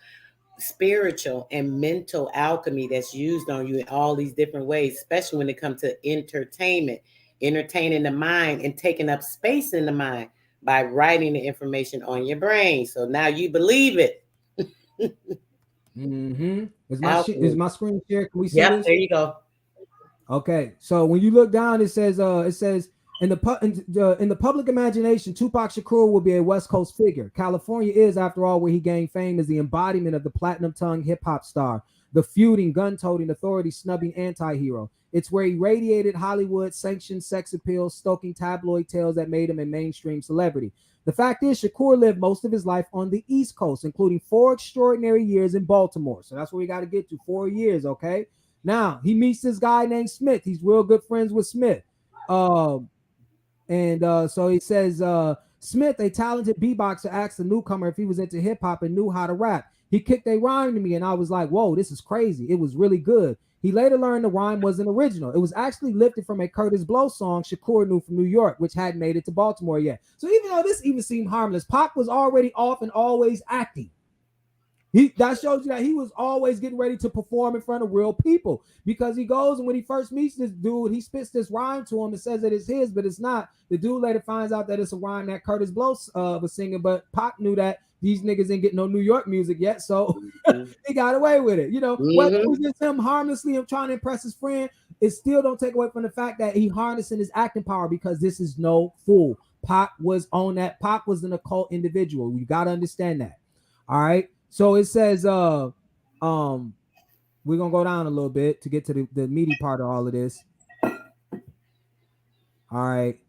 spiritual and mental alchemy that's used on you in all these different ways, especially when it comes to entertainment, entertaining the mind and taking up space in the mind by writing the information on your brain. So now you believe it. is Alchemy. my screen share? Can we see Yep, this? there you go. Okay, so when you look down, it says in the public imagination, Tupac Shakur will be a West Coast figure. California is, after all, where he gained fame as the embodiment of the platinum tongue hip hop star, the feuding, gun-toting, authority snubbing anti-hero. It's where he radiated Hollywood sanctioned sex appeal, stoking tabloid tales that made him a mainstream celebrity. The fact is, Shakur lived most of his life on the East Coast, including 4 extraordinary years in Baltimore. So that's where we got to get to 4 years, okay? Now he meets this guy named Smith. He's real good friends with Smith. So he says, Smith, a talented beatboxer, asked the newcomer if he was into hip hop and knew how to rap. He kicked a rhyme to me, and I was like, whoa, this is crazy. It was really good. He later learned the rhyme wasn't original. It was actually lifted from a Curtis Blow song Shakur knew from New York, which hadn't made it to Baltimore yet. So even though this even seemed harmless, Pac was already off and always acting. That shows you that he was always getting ready to perform in front of real people because he goes and when he first meets this dude, he spits this rhyme to him and says that it's his, but it's not. The dude later finds out that it's a rhyme that Curtis Blow was singing, but Pac knew that these niggas ain't getting no New York music yet, so he got away with it. Whether it was just him harmlessly trying to impress his friend, it still don't take away from the fact that he harnessing his acting power because this is no fool. Pac was on that. Pac was an occult individual. You got to understand that. All right. So it says, we're gonna go down a little bit to get to the meaty part of all of this. All right.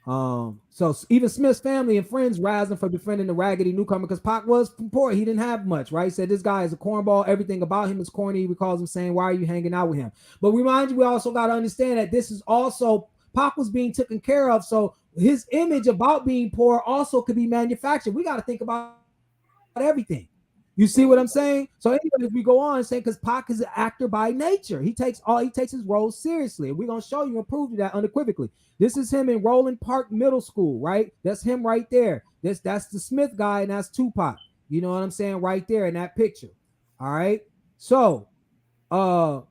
So even Smith's family and friends razzed him for befriending the raggedy newcomer because Pac was poor. He didn't have much, right? He said this guy is a cornball. Everything about him is corny. He recalls him saying, "Why are you hanging out with him?" But remind you, we also got to understand that this is also Pac was being taken care of. So his image about being poor also could be manufactured. We got to think about everything. You see what I'm saying? So anyway, if we go on and say, because Pac is an actor by nature, he takes his roles seriously. We're gonna show you and prove you that unequivocally. This is him in Roland Park Middle School, right? That's him right there. That's the Smith guy, and that's Tupac. You know what I'm saying? Right there in that picture. All right. So Shakur,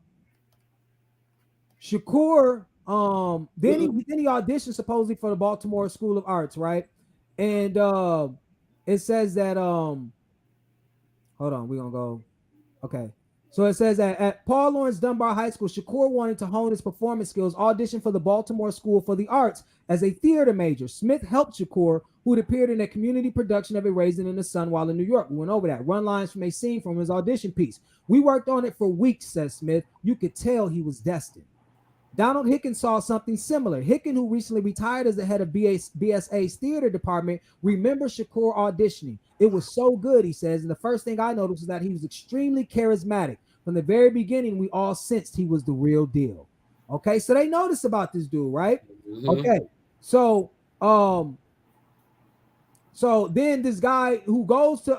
then he auditioned supposedly for the Baltimore School of Arts, right? And it says that hold on, we're gonna go. Okay. So it says that at Paul Laurence Dunbar High School, Shakur wanted to hone his performance skills, auditioned for the Baltimore School for the Arts as a theater major. Smith helped Shakur, who had appeared in a community production of A Raisin in the Sun while in New York. We went over that. Run lines from a scene from his audition piece. We worked on it for weeks, says Smith. You could tell he was destined. Donald Hicken saw something similar. Hicken, who recently retired as the head of BSA's theater department, remembers Shakur auditioning. It was so good, he says, and the first thing I noticed was that he was extremely charismatic. From the very beginning, we all sensed he was the real deal. Okay, so they noticed about this dude, right? Mm-hmm. Okay, so then this guy who goes to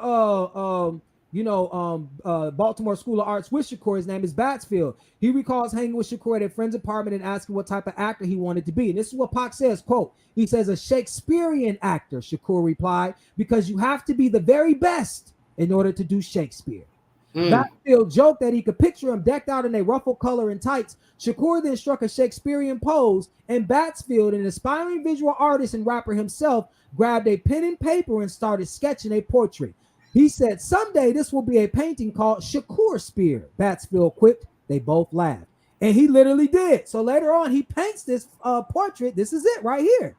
Baltimore School of Arts with Shakur, his name is Batsfield. He recalls hanging with Shakur at a friend's apartment and asking what type of actor he wanted to be. And this is what Pac says, quote, he says, a Shakespearean actor, Shakur replied, because you have to be the very best in order to do Shakespeare. Batsfield joked that he could picture him decked out in a ruffled collar and tights. Shakur then struck a Shakespearean pose, and Batsfield, an aspiring visual artist and rapper himself, grabbed a pen and paper and started sketching a portrait. He said, someday this will be a painting called Shakur Spear. Batsfield quipped. They both laughed. And he literally did. So later on, he paints this portrait. This is it right here.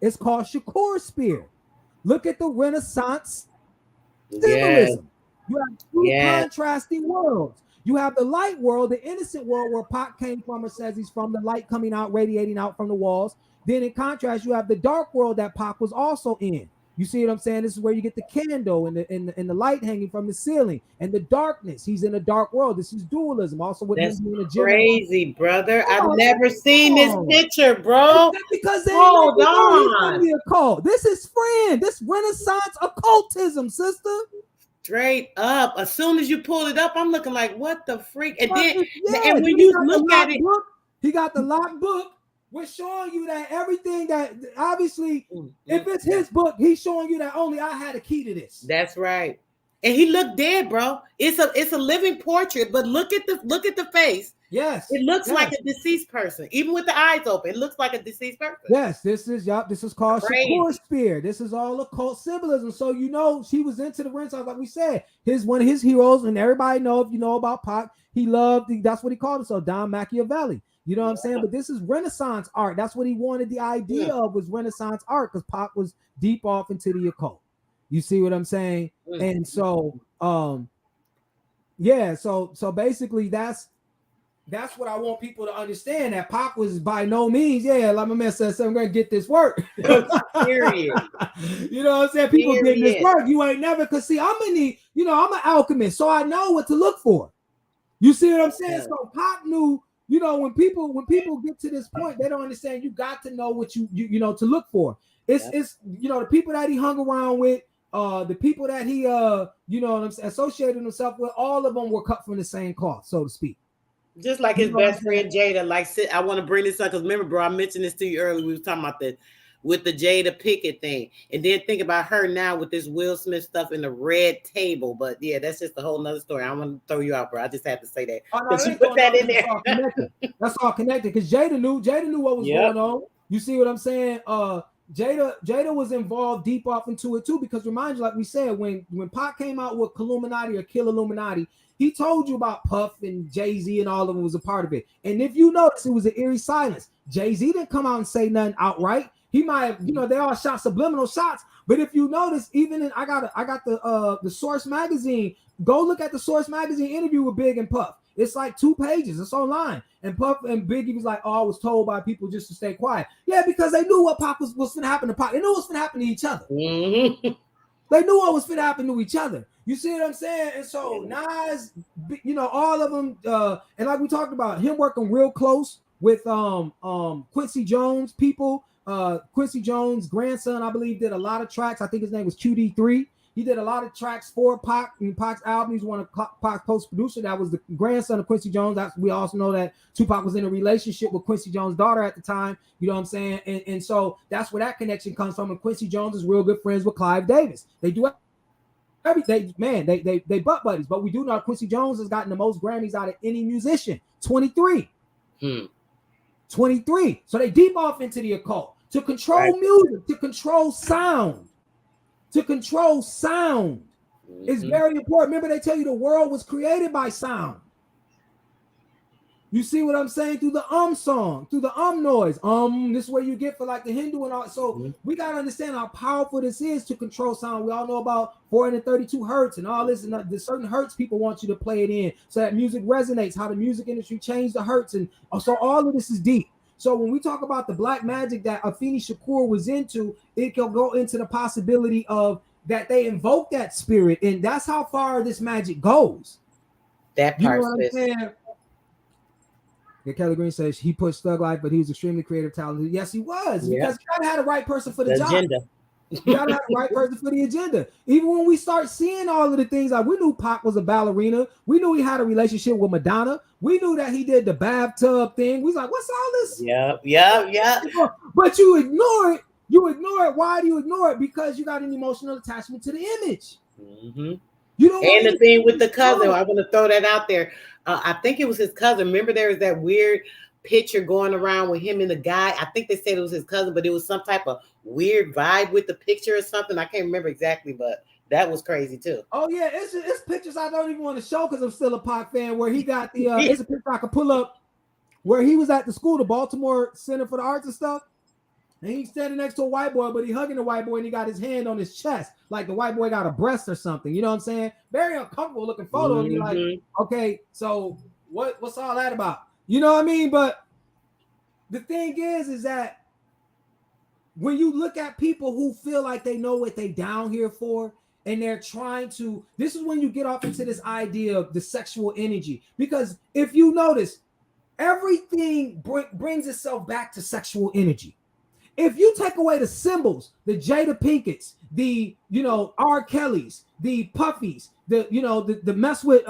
It's called Shakur Spear. Look at the Renaissance symbolism. You have two contrasting worlds. You have the light world, the innocent world where Pac came from or says he's from, the light coming out, radiating out from the walls. Then in contrast, you have the dark world that Pac was also in. You see what I'm saying? This is where you get the candle and the light hanging from the ceiling and the darkness. He's in a dark world. This is dualism. Also, with that's crazy, brother. I've never seen this picture, bro. Because they hold on. The occult. This is this Renaissance occultism, sister. Straight up. As soon as you pull it up, I'm looking like, what the freak? And then, and when you look at it, he got the locked book. We're showing you that everything that obviously, if it's his book, he's showing you that only I had a key to this. That's right. And he looked dead, bro. It's a living portrait, but look at the face. Yes, it looks like a deceased person, even with the eyes open. It looks like a deceased person. Yes, this is called Shakur Spear. This is all occult symbolism. So she was into the Renaissance, like we said. One of his heroes, and everybody know if you know about Pac, that's what he called himself, Don Machiavelli. You know what I'm saying? But this is Renaissance art. That's what he wanted. The idea of was Renaissance art, because Pac was deep off into the occult. You see what I'm saying? And so, so basically that's what I want people to understand, that Pac was by no means, like my man says, I'm going to get this work. Period. You know what I'm saying? People getting this work. You ain't never, because see, I'm an alchemist, so I know what to look for. You see what I'm saying? So Pac knew, when people get to this point, they don't understand. You got to know what you to look for. It's the people that he hung around with, the people that he associated himself with, all of them were cut from the same cloth, so to speak. Just like his best friend Jada. I want to bring this up because remember, bro, I mentioned this to you earlier. We were talking about with the Jada Pickett thing, and then think about her now with this Will Smith stuff in the red table. But yeah, that's just a whole nother story. I want to throw you out, bro. I just had to say that. You put that in there. That's all connected because Jada knew what was going on. You see what I'm saying? Jada was involved deep off into it too, because remind you, like we said, when Pac came out with Illuminati or Kill Illuminati, he told you about Puff and Jay-Z and all of them was a part of it. And if you notice, it was an eerie silence. Jay-Z didn't come out and say nothing outright. He might have, they all shot subliminal shots. But if you notice, even I got the Source magazine. Go look at the Source magazine interview with Big and Puff. It's like 2 pages. It's online. And Puff and Biggie was like, I was told by people just to stay quiet. Yeah, because they knew what Pac was going to happen to Pac. They knew what was going to happen to each other. Mm-hmm. They knew what was going to happen to each other. You see what I'm saying? And so Nas, all of them, and like we talked about, him working real close with Quincy Jones people. Quincy Jones' grandson, I believe, did a lot of tracks. I think his name was QD3. He did a lot of tracks for Pac and Pac's album. He's one of Pac's post-producer. That was the grandson of Quincy Jones. We also know that Tupac was in a relationship with Quincy Jones' daughter at the time. You know what I'm saying? And so that's where that connection comes from. And Quincy Jones is real good friends with Clive Davis. They do everything, man. They butt buddies. But we do know Quincy Jones has gotten the most Grammys out of any musician, 23. 23. So they deep off into the occult to control music, to control sound. To control sound is very important. Remember, they tell you the world was created by sound. You see what I'm saying? Through the song, through the noise. This is where you get for like the Hindu and all. So we got to understand how powerful this is to control sound. We all know about 432 hertz and all this, and the certain hertz people want you to play it in so that music resonates, how the music industry changed the hertz. And so all of this is deep. So when we talk about the black magic that Afeni Shakur was into, it can go into the possibility of that they invoke that spirit, and that's how far this magic goes. That part, you know what I'm saying? Yeah, Kelly Green says he pushed Thug Life, but he was extremely creative, talented. Yes, he was, because you gotta have the right person for the job. Agenda. You gotta have the right person for the agenda. Even when we start seeing all of the things, like we knew Pac was a ballerina, we knew he had a relationship with Madonna, we knew that he did the bathtub thing. We was like, what's all this? Yeah. But you ignore it. You ignore it. Why do you ignore it? Because you got an emotional attachment to the image. You don't. And the thing with the cousin, I want to throw that out there. I think it was his cousin. Remember, there was that weird picture going around with him and the guy. I think they said it was his cousin, but it was some type of weird vibe with the picture or something. I can't remember exactly, but that was crazy too. Oh yeah, it's pictures I don't even want to show because I'm still a Pac fan. Where he got the it's a picture I could pull up where he was at the school, the Baltimore Center for the Arts and stuff, and he's standing next to a white boy, but he hugging the white boy and he got his hand on his chest, like the white boy got a breast or something. You know what I'm saying? Very uncomfortable looking photo. And you're like, okay, so what's all that about? You know what I mean? But the thing is that when you look at people who feel like they know what they down here for, and they're trying to, this is when you get off into this idea of the sexual energy. Because if you notice, everything brings itself back to sexual energy. If you take away the symbols, the Jada Pinkett's, the R. Kelly's, the Puffies, the mess with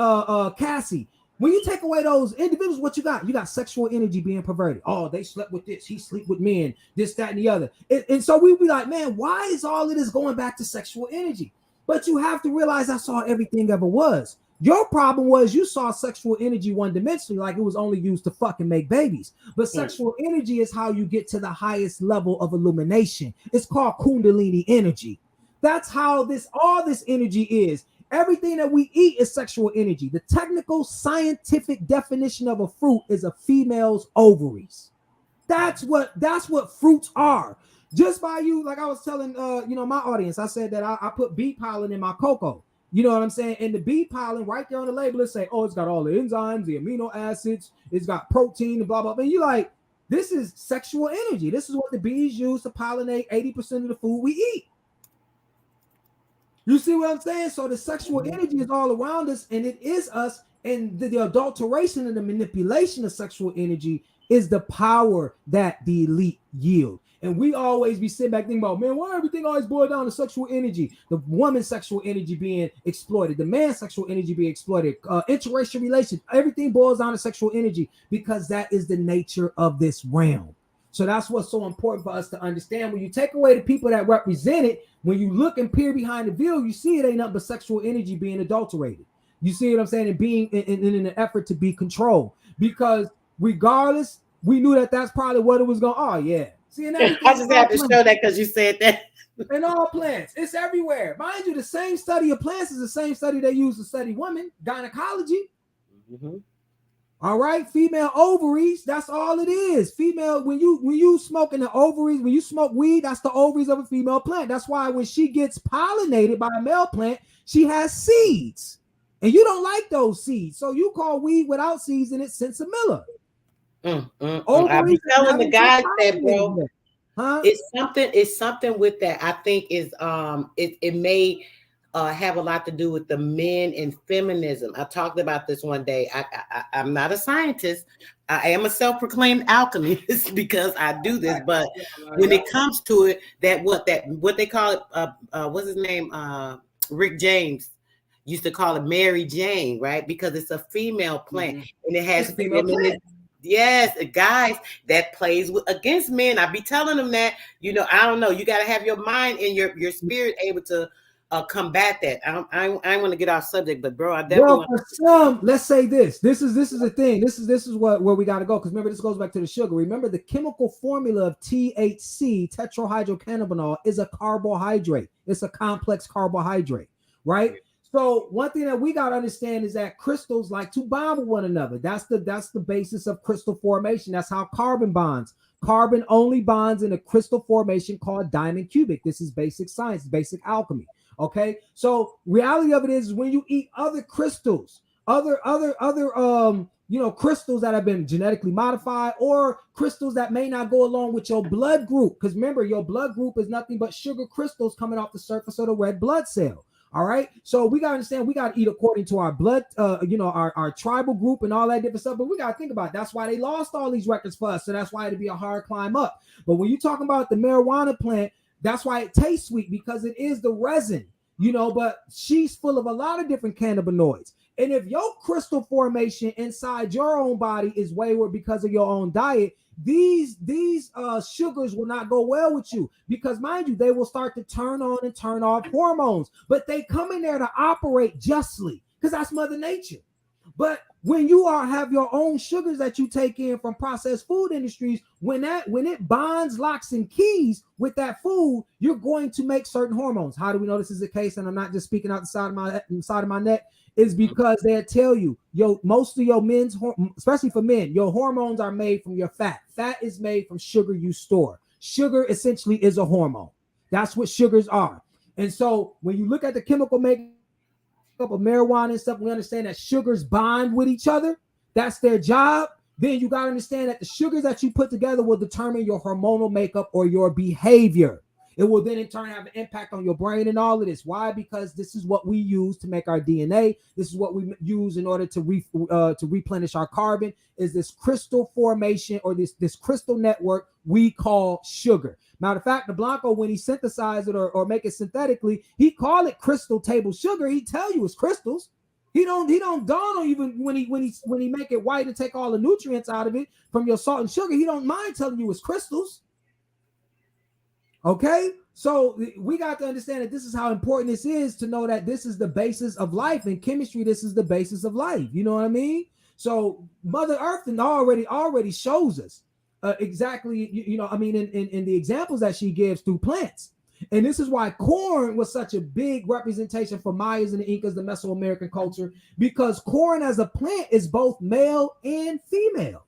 Cassie. When you take away those individuals, what you got? You got sexual energy being perverted. Oh, they slept with this. He sleep with men. This, that, and the other. And so we be like, man, why is all of this going back to sexual energy? But you have to realize that's all everything ever was. Your problem was you saw sexual energy one-dimensionally, like it was only used to fucking make babies. But sexual energy is how you get to the highest level of illumination. It's called Kundalini energy. That's how all this energy is. Everything that we eat is sexual energy. The technical scientific definition of a fruit is a female's ovaries. That's what fruits are. Just by you, like I was telling my audience, I said that I put bee pollen in my cocoa. You know what I'm saying? And the bee pollen right there on the label, it say, oh, it's got all the enzymes, the amino acids, it's got protein, and blah, blah, blah. And you're like, this is sexual energy. This is what the bees use to pollinate 80% of the food we eat. You see what I'm saying? So the sexual energy is all around us, and it is us. And the adulteration and the manipulation of sexual energy is the power that the elite yield. And we always be sitting back thinking about, man, why everything always boils down to sexual energy? The woman's sexual energy being exploited, the man's sexual energy being exploited, interracial relations, everything boils down to sexual energy because that is the nature of this realm. So that's what's so important for us to understand. When you take away the people that represent it, when you look and peer behind the veil, you see it ain't nothing but sexual energy being adulterated. You see what I'm saying? And being in an effort to be controlled. Because regardless, we knew that that's probably what it was going. Oh, yeah. See, and I just had to show that because you said that. In all plants, it's everywhere. Mind you, the same study of plants is the same study they use to study women, gynecology. All right, female ovaries, that's all it is. Female, when you smoke in the ovaries, when you smoke weed, that's the ovaries of a female plant. That's why when she gets pollinated by a male plant, she has seeds. And you don't like those seeds. So you call weed without seeds in it Sensimilla. I be telling the guys that, bro. It's something with that. I think is it may have a lot to do with the men and feminism. I talked about this one day. I'm not a scientist. I am a self-proclaimed alchemist because I do this. But when it comes to it, what they call it, what's his name? Rick James used to call it Mary Jane, right? Because it's a female plant and it has feminine. Yes, guys that plays against men. I be telling them that, you know, I don't know. You got to have your mind and your spirit able to combat that. I want to get off subject, but bro, I definitely Well, for some, let's say this. This is the thing. This is where we got to go, because remember, this goes back to the sugar. Remember, the chemical formula of THC, tetrahydrocannabinol, is a carbohydrate. It's a complex carbohydrate, right? So one thing that we got to understand is that crystals like to bond with one another. That's the basis of crystal formation. That's how carbon bonds. Carbon only bonds in a crystal formation called diamond cubic. This is basic science, basic alchemy. Okay, so reality of it is when you eat other crystals, other crystals that have been genetically modified, or crystals that may not go along with your blood group, because remember, your blood group is nothing but sugar crystals coming off the surface of the red blood cell. All right, so we got to understand, we got to eat according to our blood, our tribal group and all that different stuff. But we got to think about it. That's why they lost all these records for us, so that's why it'd be a hard climb up. But when you talk about the marijuana plant, that's why it tastes sweet, because it is the resin, but she's full of a lot of different cannabinoids. And if your crystal formation inside your own body is wayward because of your own diet, these sugars will not go well with you, because mind you, they will start to turn on and turn off hormones, but they come in there to operate justly, because that's Mother Nature. But when you have your own sugars that you take in from processed food industries, when it bonds, locks, and keys with that food, you're going to make certain hormones. How do we know this is the case? And I'm not just speaking out the side of my neck. Is because they'll tell you, most of your men's, especially for men, your hormones are made from your fat. Fat is made from sugar you store. Sugar essentially is a hormone. That's what sugars are. And so when you look at the chemical makeup of marijuana and stuff, we understand that sugars bond with each other. That's their job. Then you got to understand that the sugars that you put together will determine your hormonal makeup or your behavior. It will then in turn have an impact on your brain and all of this. Why? Because this is what we use to make our DNA. This is what we use in order to replenish our carbon, is this crystal formation, or this crystal network we call sugar. Matter of fact, the Blanco, when he synthesized it or make it synthetically, he call it crystal table sugar. He tell you it's crystals. He don't dawn on you when he make it white and take all the nutrients out of it from your salt and sugar. He don't mind telling you it's crystals. Okay, so we got to understand that this is how important this is, to know that this is the basis of life. In chemistry, this is the basis of life. You know what I mean? So Mother Earth already shows us exactly, in the examples that she gives through plants. And this is why corn was such a big representation for Mayas and the Incas, the Mesoamerican culture, because corn as a plant is both male and female.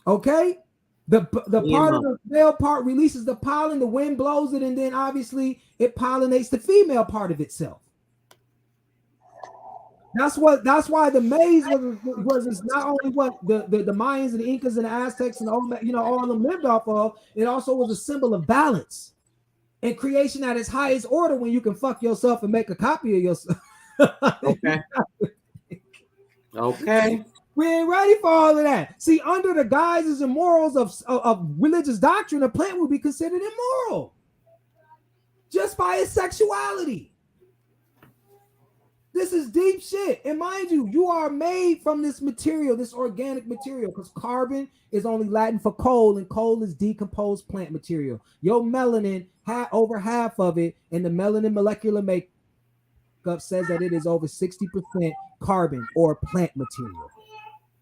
Okay? The part of the male part releases the pollen, the wind blows it, and then obviously it pollinates the female part of itself. That's why the maize was not only what the Mayans and the Incas and the Aztecs and all of them lived off of, it also was a symbol of balance and creation at its highest order, when you can fuck yourself and make a copy of yourself. Okay. We ain't ready for all of that. See, under the guises and morals of religious doctrine, a plant will be considered immoral just by its sexuality. This is deep shit. And mind you, you are made from this material, this organic material, because carbon is only Latin for coal, and coal is decomposed plant material. Your melanin, over half of it, and the melanin molecular makeup says that it is over 60% carbon or plant material.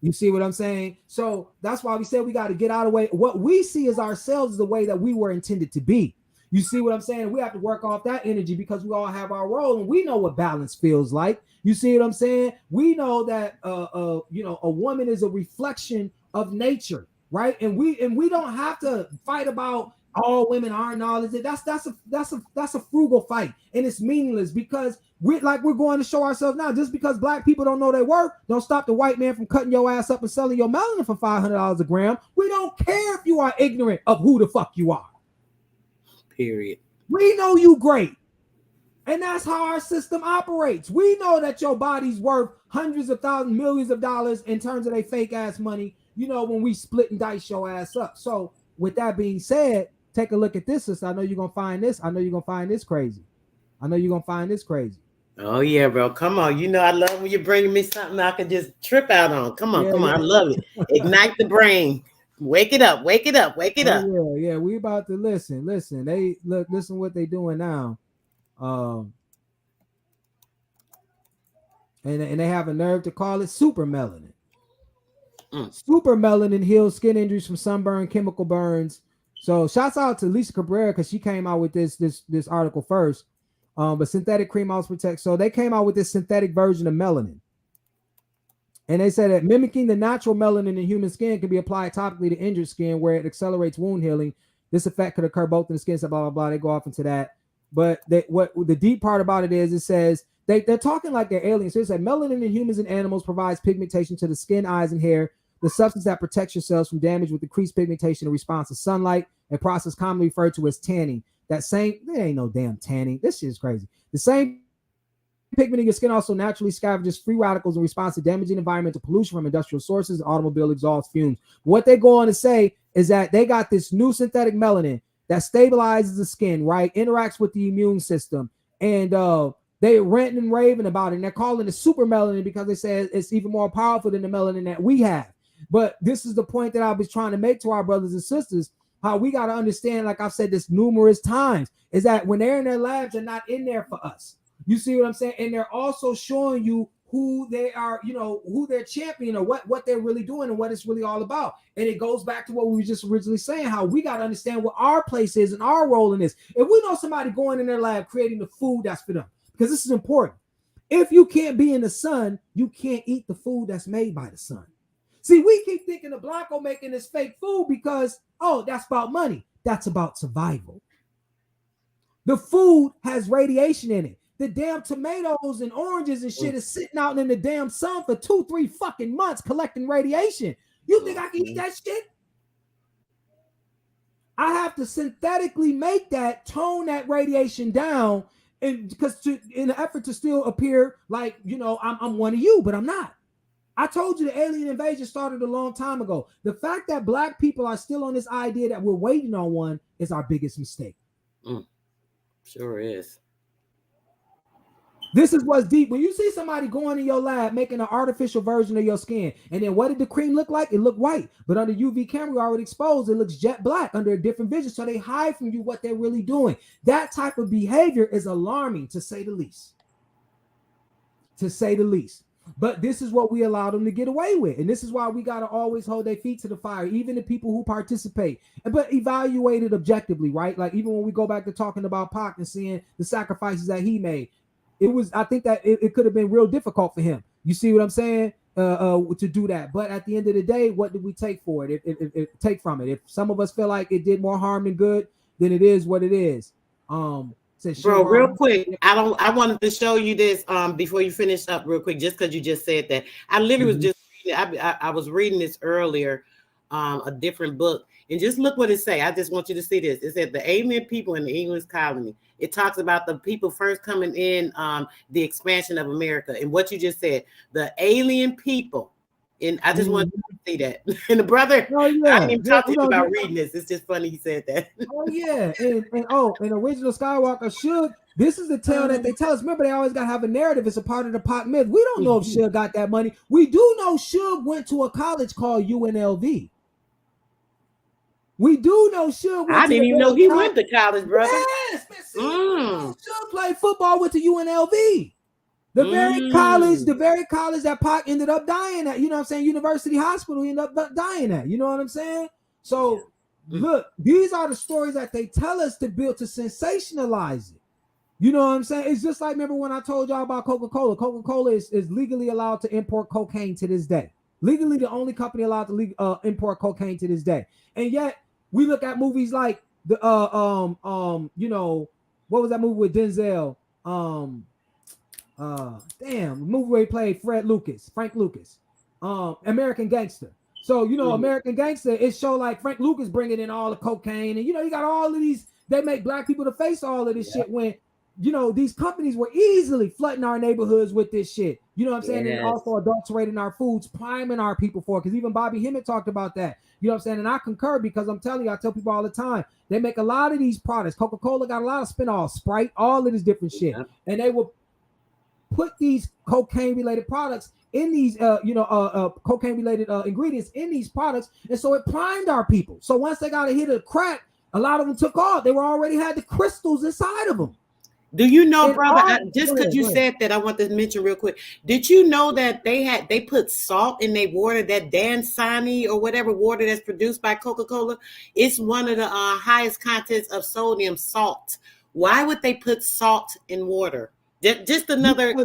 You see what I'm saying? So that's why we said we got to get out of the way. What we see as ourselves is the way that we were intended to be. You see what I'm saying? We have to work off that energy, because we all have our role, and we know what balance feels like. You see what I'm saying? We know that a woman is a reflection of nature, right? And we don't have to fight about all women aren't all of it. That's a frugal fight, and it's meaningless, because we're going to show ourselves now. Just because black people don't know their worth, don't stop the white man from cutting your ass up and selling your melanin for $500 a gram. We don't care if you are ignorant of who the fuck you are. Period. We know you great. And that's how our system operates. We know that your body's worth hundreds of thousands, millions of dollars in terms of their fake ass money, when we split and dice your ass up. So with that being said, take a look at this. I know you're going to find this. I know you're going to find this crazy. I know you're gonna find this crazy. Oh yeah, bro. Come on. You know I love when you're bringing me something I can just trip out on. Come on, Yeah, come on. I yeah. love it. Ignite the brain. Wake it up. Wake it up. Wake it up. Oh yeah, yeah. We about to listen. Listen. They look. Listen what they doing now. Um, and they have a nerve to call it super melanin. Mm. Super melanin heals skin injuries from sunburn, chemical burns. So shouts out to Lisa Cabrera because she came out with this article first. But synthetic cream also protects. So they came out with this synthetic version of melanin. And they said that mimicking the natural melanin in human skin can be applied topically to injured skin where it accelerates wound healing. This effect could occur both in the skin, so blah, blah, blah. They go off into that. But what the deep part about it is, it says they're talking like they're aliens. So it said melanin in humans and animals provides pigmentation to the skin, eyes, and hair, the substance that protects your cells from damage with decreased pigmentation in response to sunlight, a process commonly referred to as tanning. There ain't no damn tanning. This shit is crazy. The same pigment in your skin also naturally scavenges free radicals in response to damaging environmental pollution from industrial sources, automobile exhaust fumes. What they go on to say is that they got this new synthetic melanin that stabilizes the skin, right? Interacts with the immune system. And they ranting and raving about it. And they're calling it super melanin because they say it's even more powerful than the melanin that we have. But this is the point that I was trying to make to our brothers and sisters. How we got to understand, like I've said this numerous times, is that when they're in their labs, they're not in there for us. You see what I'm saying? And they're also showing you who they are, you know, who they're championing or what they're really doing and what it's really all about. And it goes back to what we were just originally saying, how we got to understand what our place is and our role in this. If we know somebody going in their lab creating the food that's for them, because this is important. If you can't be in the sun, you can't eat the food that's made by the sun. See, we keep thinking of Blanco making this fake food because, oh, that's about money. That's about survival. The food has radiation in it. The damn tomatoes and oranges and shit is sitting out in the damn sun for 2-3 fucking months collecting radiation. You think I can eat that shit? I have to synthetically make that, tone that radiation down, and because in the effort to still appear like, you know, I'm one of you, but I'm not. I told you the alien invasion started a long time ago. The fact that black people are still on this idea that we're waiting on one is our biggest mistake. Sure is. This is what's deep. When you see somebody going in your lab making an artificial version of your skin, and then what did the cream look like? It looked white, but under UV camera already exposed, it looks jet black under a different vision. So they hide from you what they're really doing. That type of behavior is alarming, to say the least. To say the least. But this is what we allow them to get away with. And this is why we got to always hold their feet to the fire, even the people who participate, but evaluate it objectively, right? Like even when we go back to talking about Pac and seeing the sacrifices that he made, I think that it could have been real difficult for him. You see what I'm saying? To do that. But at the end of the day, what did we take for it? Take from it. If some of us feel like it did more harm than good, then it is what it is. Bro, real quick, I wanted to show you this before you finish up real quick, just because you just said that. I literally was just I was reading this earlier, a different book, and just look what it say. I just want you to see this. It said the alien people in the English colony. It talks about the people first coming in, the expansion of America, and what you just said, the alien people. And I just wanted to see that. And the brother, I didn't even talk to him about reading this. It's just funny he said that. Oh yeah, and original Skywalker should. This is the tale that they tell us. Remember, they always got to have a narrative. It's a part of the Pac myth. We don't know if Suge got that money. We do know Suge went to a college called UNLV. We do know Suge went I didn't even know he went to college, brother. Yes, man. Suge played football, went to UNLV. The very college that Pac ended up dying at, you know what I'm saying? University Hospital, he ended up dying at, you know what I'm saying? So, look, these are the stories that they tell us to sensationalize it. You know what I'm saying? It's just like, remember when I told y'all about Coca-Cola? Coca-Cola is legally allowed to import cocaine to this day. Legally, the only company allowed to import cocaine to this day. And yet, we look at movies like, you know, what was that movie with Denzel? The movie where he played Frank Lucas, American Gangster. So, you know, American Gangster, it showed like Frank Lucas bringing in all the cocaine, and, you know, you got all of these, they make black people to face all of this shit when, you know, these companies were easily flooding our neighborhoods with this shit. You know what I'm saying? Yes. And also adulterating our foods, priming our people for it. Because even Bobby Hemmett talked about that. You know what I'm saying? And I concur, because I'm telling you, I tell people all the time, they make a lot of these products. Coca-Cola got a lot of spin-off, Sprite, all of this different shit. Yep. And they will put these cocaine-related products in these, cocaine-related ingredients in these products. And so it primed our people. So once they got a hit of crack, a lot of them took off. They were already had the crystals inside of them. Do you know, And brother, just because you said that, I want to mention real quick. Did you know that they put salt in their water, that Dansani or whatever water that's produced by Coca-Cola? It's one of the highest contents of sodium, salt. Why would they put salt in water? Just another...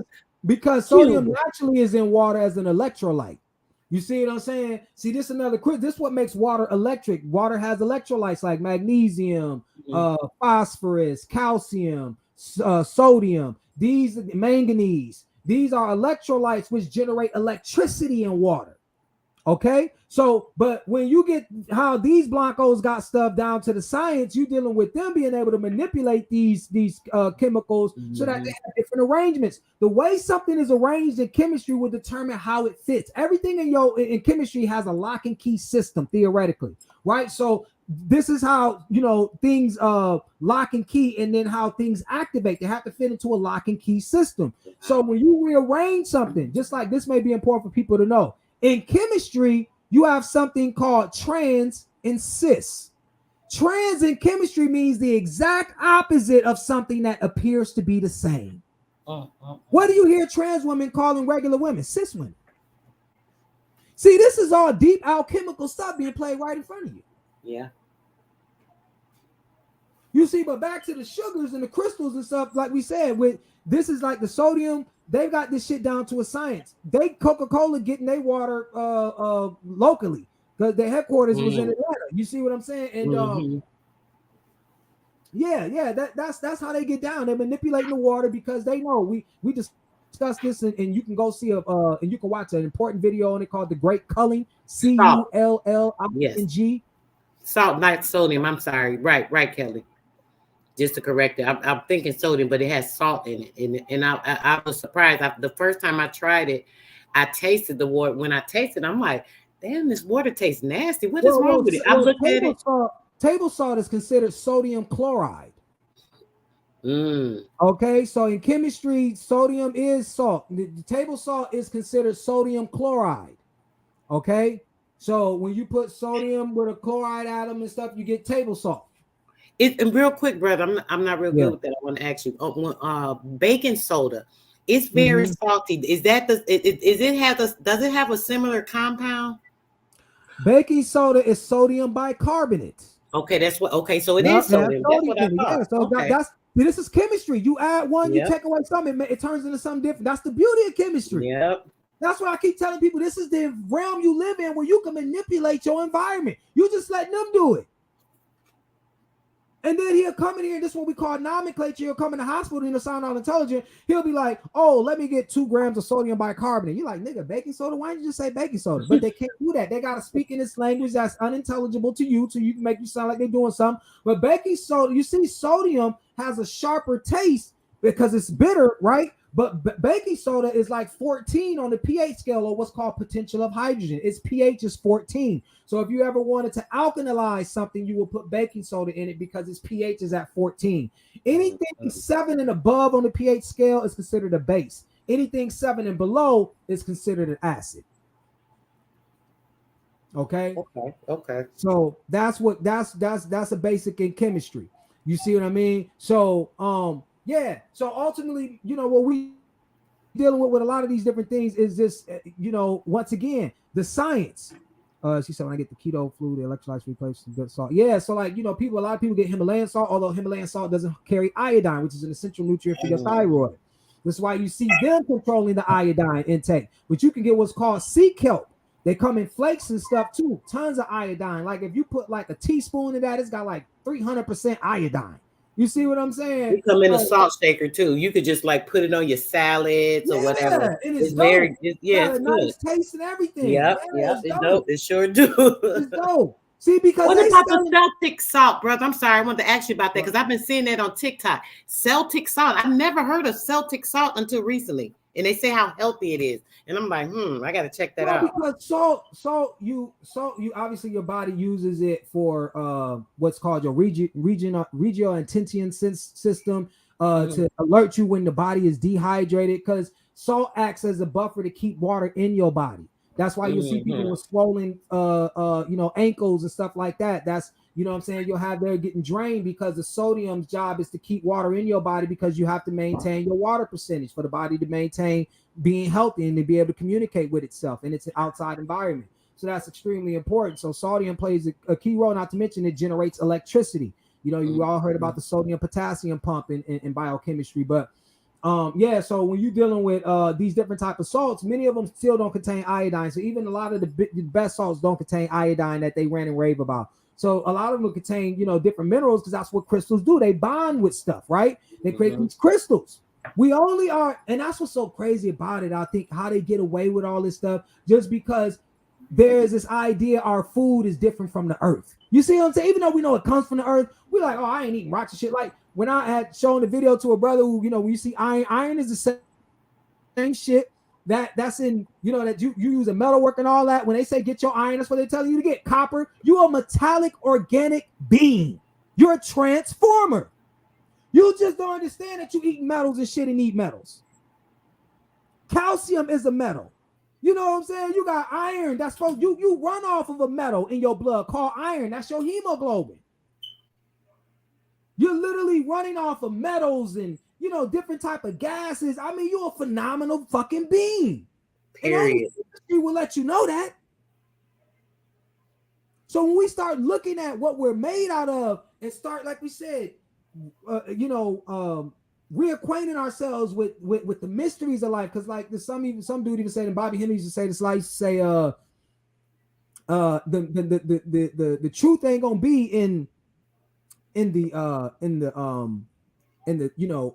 Because sodium naturally is in water as an electrolyte. You see what I'm saying? See, this is what makes water electric. Water has electrolytes like magnesium, phosphorus, calcium, sodium, these manganese. These are electrolytes which generate electricity in water. Okay, so but when you get how these blancos got stuff down to the science, you dealing with them being able to manipulate these chemicals so that they have different arrangements. The way something is arranged in chemistry will determine how it fits. Everything in chemistry has a lock and key system theoretically, right? So this is how things lock and key, and then how things activate. They have to fit into a lock and key system. So when you rearrange something, just like this may be important for people to know. In chemistry, you have something called trans and cis. Trans in chemistry means the exact opposite of something that appears to be the same. What do you hear trans women calling regular women? Cis women. See, this is all deep alchemical stuff being played right in front of you. Yeah. You see, but back to the sugars and the crystals and stuff, like we said, this is like the sodium. They've got this shit down to a science. Coca-Cola getting their water locally because their headquarters was in Atlanta. You see what I'm saying? And that's how they get down. They're manipulating the water because they know we discussed this, and you can go see and you can watch an important video on it called The Great Culling, Culling. Salt, not sodium. I'm sorry. Right, Kelly. Just to correct it, I'm thinking sodium, but it has salt in it. And I was surprised. The first time I tried it, I tasted the water. When I tasted it, I'm like, damn, this water tastes nasty. What is wrong with it? I looked at it. Table salt is considered sodium chloride. Okay, so in chemistry, sodium is salt. The table salt is considered sodium chloride. Okay, so when you put sodium with a chloride atom and stuff, you get table salt. And real quick, brother, I'm not real good with that. I want to ask you, baking soda, it's very salty. Is that does it have a similar compound? Baking soda is sodium bicarbonate. Okay, that's what. Okay, so it is sodium. That's what I thought. Yeah, so this is chemistry. You add one, you take away something, it turns into something different. That's the beauty of chemistry. Yep. That's why I keep telling people this is the realm you live in, where you can manipulate your environment. You just let them do it. And then he'll come in here, and this is what we call nomenclature. He'll come in the hospital and he'll sound all intelligent. He'll be like, oh, let me get 2 grams of sodium bicarbonate. You're like, nigga, baking soda? Why don't you just say baking soda? But they can't do that. They got to speak in this language that's unintelligible to you, so you can make you sound like they're doing something. But baking soda, you see, sodium has a sharper taste because it's bitter, right? But baking soda is like 14 on the pH scale, or what's called potential of hydrogen. Its pH is 14. So if you ever wanted to alkalize something, you will put baking soda in it because its pH is at 14. Anything 7 and above on the pH scale is considered a base. Anything 7 and below is considered an acid. Okay. So that's a basic in chemistry. You see what I mean? So yeah. So ultimately, what we dealing with a lot of these different things is this, once again, the science. She said, when I get the keto flu, the electrolytes replace some good salt. Yeah. So like, a lot of people get Himalayan salt, although Himalayan salt doesn't carry iodine, which is an essential nutrient for your thyroid. That's why you see them controlling the iodine intake. But you can get what's called sea kelp. They come in flakes and stuff too. Tons of iodine. Like if you put like a teaspoon of that, it's got like 300% iodine. You see what I'm saying? You come in a salt shaker too. You could just like put it on your salads or whatever. It's very, it's good. Nice taste and everything. Yep, it's dope. It sure do. It's dope. See, because what about the Celtic salt, brother? I'm sorry, I wanted to ask you about that because I've been seeing that on TikTok. Celtic salt. I've never heard of Celtic salt until recently. and they say how healthy it is, and I'm like, I got to check that out. Because you obviously your body uses it for what's called your regiotensin system to alert you when the body is dehydrated, because salt acts as a buffer to keep water in your body. That's why you'll see people with swollen ankles and stuff like that. That's, you know what I'm saying, you'll have they're getting drained because the sodium's job is to keep water in your body, because you have to maintain your water percentage for the body to maintain being healthy and to be able to communicate with itself in its outside environment. So that's extremely important. So sodium plays a key role, not to mention it generates electricity. You know, you all heard about the sodium potassium pump in biochemistry, but so when you're dealing with these different type of salts, many of them still don't contain iodine. So even a lot of the best salts don't contain iodine that they ran and rave about. So a lot of them contain, different minerals, because that's what crystals do. They bond with stuff, right? They create these crystals. We only are, and that's what's so crazy about it. I think how they get away with all this stuff, just because there's this idea our food is different from the earth. You see what I'm saying? Even though we know it comes from the earth, we're like, oh, I ain't eating rocks and shit. Like when I had shown the video to a brother who, when you see iron is the same shit that's in, that you use a metal work and all that. When they say get your iron, that's what they're telling you to get. Copper, you're a metallic organic being. You're a transformer. You just don't understand that you eat metals and shit and need metals. Calcium is a metal. You know what I'm saying? You got iron. That's supposed you run off of a metal in your blood called iron. That's your hemoglobin. You're literally running off of metals and different type of gases. I mean, you're a phenomenal fucking being. Period. And will let you know that. So when we start looking at what we're made out of and start, like we said, reacquainting ourselves with the mysteries of life, because like some dude even said, and Bobby Hemmings used to say this, like say the truth ain't gonna be in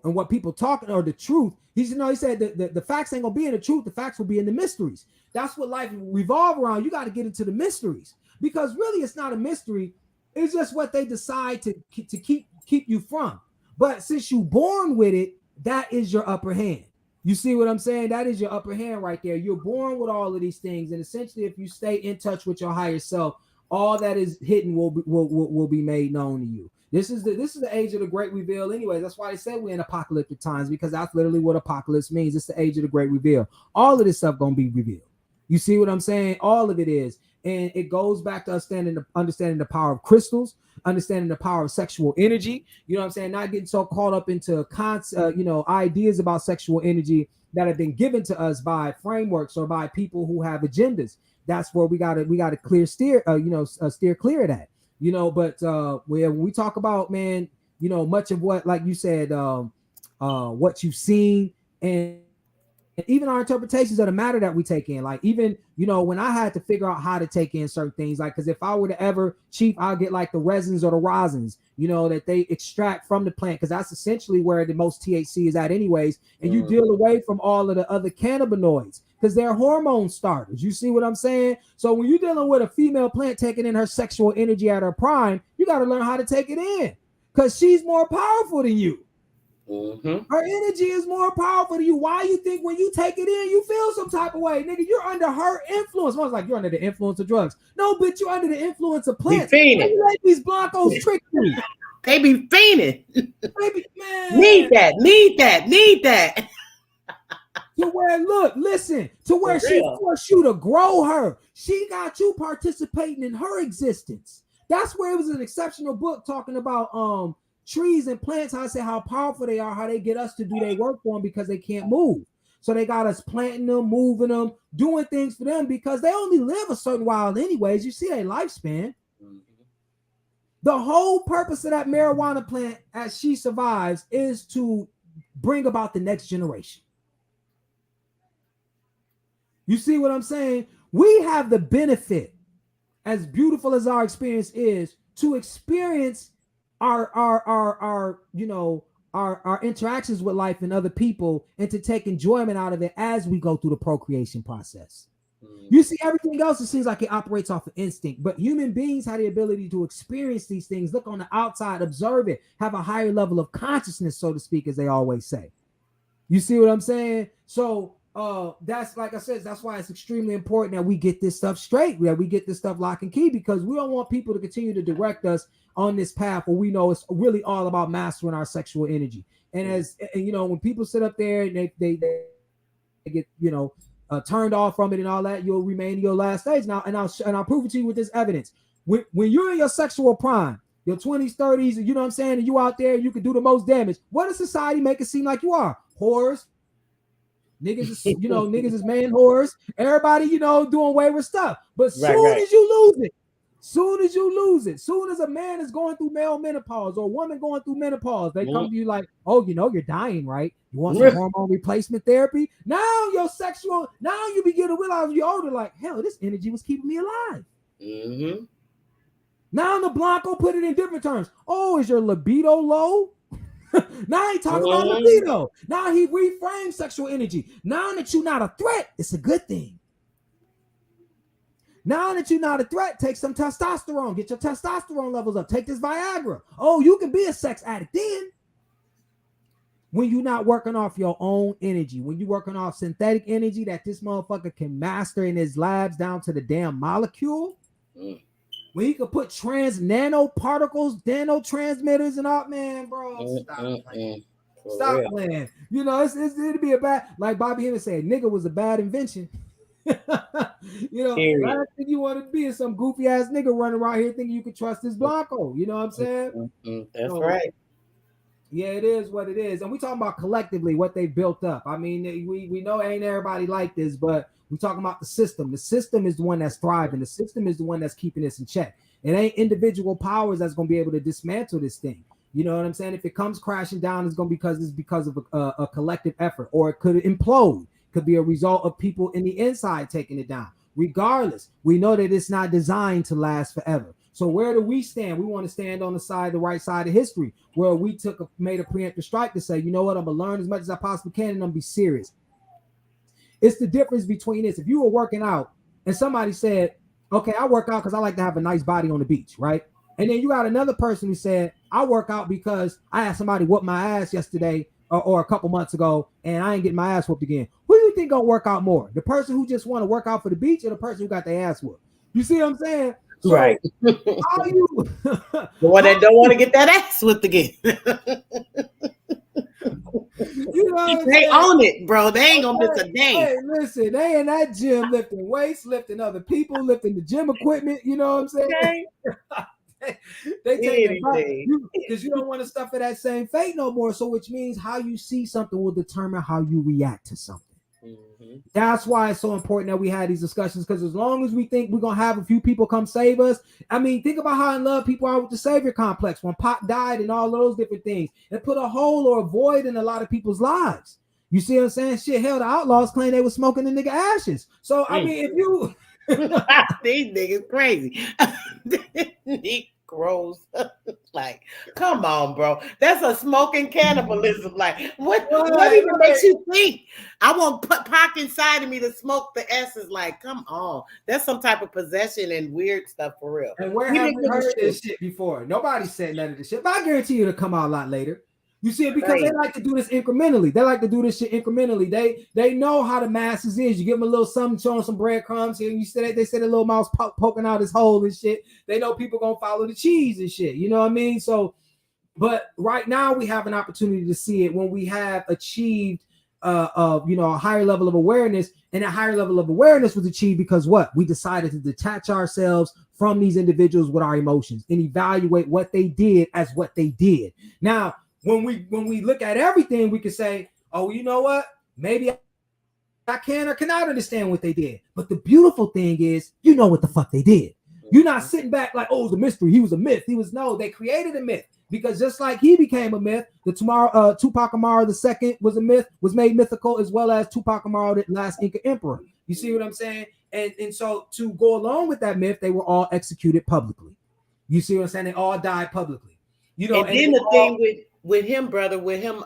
what people talking, or the truth. He said the facts ain't gonna be in the truth, the facts will be in the mysteries. That's what life revolve around. You got to get into the mysteries, because really it's not a mystery. It's just what they decide to keep you from. But since you born with it, that is your upper hand. You see what I'm saying? That is your upper hand right there. You're born with all of these things, and essentially, if you stay in touch with your higher self, all that is hidden will be made known to you. This is the age of the great reveal. Anyway, that's why they said we're in apocalyptic times, because that's literally what apocalypse means. It's the age of the great reveal. All of this stuff gonna be revealed. You see what I'm saying? All of it is. And it goes back to understanding the power of crystals, understanding the power of sexual energy. You know what I'm saying? Not getting so caught up into ideas about sexual energy that have been given to us by frameworks or by people who have agendas. That's where we gotta steer clear of that. But when we talk about, man, much of what, like you said, what you've seen, and even our interpretations of the matter that we take in, like even, when I had to figure out how to take in certain things, like, because if I were to ever, Chief, I'll get like the resins or the rosins, that they extract from the plant, because that's essentially where the most THC is at anyways. And you deal away from all of the other cannabinoids, because they're hormone starters. You see what I'm saying? So when you're dealing with a female plant taking in her sexual energy at her prime, you got to learn how to take it in, because she's more powerful than you. Her energy is more powerful than you. Why you think when you take it in, you feel some type of way? Nigga, you're under her influence. I was like, you're under the influence of drugs. No, bitch, you're under the influence of plants. Why you let these blancos trick you? They be fiending. Baby, man. Need that. To where she forced you to grow her. She got you participating in her existence. That's where it was an exceptional book talking about trees and plants. I say how powerful they are, how they get us to do their work for them, because they can't move. So they got us planting them, moving them, doing things for them, because they only live a certain while anyways. You see their lifespan. The whole purpose of that marijuana plant, as she survives, is to bring about the next generation. You see what I'm saying? We have the benefit, as beautiful as our experience is, to experience our interactions with life and other people, and to take enjoyment out of it as we go through the procreation process. You see, everything else, it seems like it operates off of instinct, but human beings have the ability to experience these things, look on the outside, observe it, have a higher level of consciousness, so to speak, as they always say. You see what I'm saying? So that's, like I said, that's why it's extremely important that we get this stuff straight, that we get this stuff lock and key, because we don't want people to continue to direct us on this path where we know it's really all about mastering our sexual energy. And when people sit up there and they get turned off from it and all that, you'll remain in your last stage. Now, and I'll prove it to you with this evidence. When you're in your sexual prime, your 20s, 30s, you know what I'm saying, and you out there, you can do the most damage. What does society make it seem like you are? Whores. Niggas is, niggas is man whores. Everybody, doing wayward stuff. But soon as you lose it, soon as a man is going through male menopause or a woman going through menopause, they come to you like, oh, you're dying, right? You want some hormone replacement therapy? Now you begin to realize you're older, like, hell, this energy was keeping me alive. Mm-hmm. Now the Blanco put it in different terms. Oh, is your libido low? Now he talking about libido. Now he reframes sexual energy. Now that you're not a threat, it's a good thing. Now that you're not a threat, take some testosterone. Get your testosterone levels up. Take this Viagra. Oh, you can be a sex addict then. When you're not working off your own energy, when you're working off synthetic energy that this motherfucker can master in his labs down to the damn molecule. When he could put nanoparticles, nanotransmitters and all, man, bro, stop playing. Stop playing. It'd be a bad, like Bobby Hemmings said, nigga was a bad invention. Last thing you want to be is some goofy ass nigga running around here thinking you can trust this Blanco. You know what I'm saying? That's right. Yeah, it is what it is. And we talking about collectively what they built up. I mean, we know ain't everybody like this, but we talking about the system. The system is the one that's thriving. The system is the one that's keeping this in check. It ain't individual powers that's going to be able to dismantle this thing. You know what I'm saying? If it comes crashing down, it's going to be because of a collective effort, or it could implode. Could be a result of people in the inside taking it down. Regardless, we know that it's not designed to last forever. So where do we stand? We want to stand on the right side of history, where we made a preemptive strike to say, you know what, I'm going to learn as much as I possibly can and I'm going to be serious. It's the difference between this. If you were working out and somebody said, okay, I work out because I like to have a nice body on the beach, right? And then you got another person who said, I work out because I had somebody whoop my ass yesterday or a couple months ago and I ain't getting my ass whooped again. Who do you think gonna work out more? The person who just want to work out for the beach or the person who got their ass whooped? You see what I'm saying? So right. How you the one that don't want to get that ass whooped again. They own it, bro. They ain't gonna miss a day. Hey, listen, they in that gym lifting weights, lifting other people, lifting the gym equipment. You know what I'm saying? Okay. they take it because you don't want to stuff for that same fate no more. So, which means how you see something will determine how you react to something. Mm-hmm. That's why it's so important that we had these discussions, because as long as we think we're gonna have a few people come save us, I mean, think about how in love people are with the savior complex. When Pac died and all of those different things, it put a hole or a void in a lot of people's lives. You see what I'm saying? Shit, hell, the outlaws claim they were smoking the nigga ashes. So I mean, if you these niggas crazy. Gross. Like, come on, bro. That's a smoking cannibalism. Like, what even makes you think I won't put Pac inside of me to smoke the essence? Like, come on. That's some type of possession and weird stuff for real. And where have we heard this shit before? Nobody said none of this shit, but I guarantee you it'll come out a lot later. You see it because they like to do this incrementally. They like to do this shit incrementally. They know how the masses is. You give them a little something, show them some breadcrumbs here. You said they said a little mouse poking out his hole and shit. They know people gonna follow the cheese and shit. You know what I mean? So, but right now we have an opportunity to see it when we have achieved a higher level of awareness, and a higher level of awareness was achieved because what? We decided to detach ourselves from these individuals with our emotions and evaluate what they did as what they did. Now, when we look at everything, we can say, oh, you know what? Maybe I can or cannot understand what they did. But the beautiful thing is, you know what the fuck they did. You're not sitting back like, oh, it was a mystery. He was a myth. They created a myth. Because just like he became a myth, Tupac Amaru II was a myth, was made mythical, as well as Tupac Amaru, the last Inca emperor. You see what I'm saying? And so to go along with that myth, they were all executed publicly. You see what I'm saying? They all died publicly. You know, and then the thing with him, brother, with him,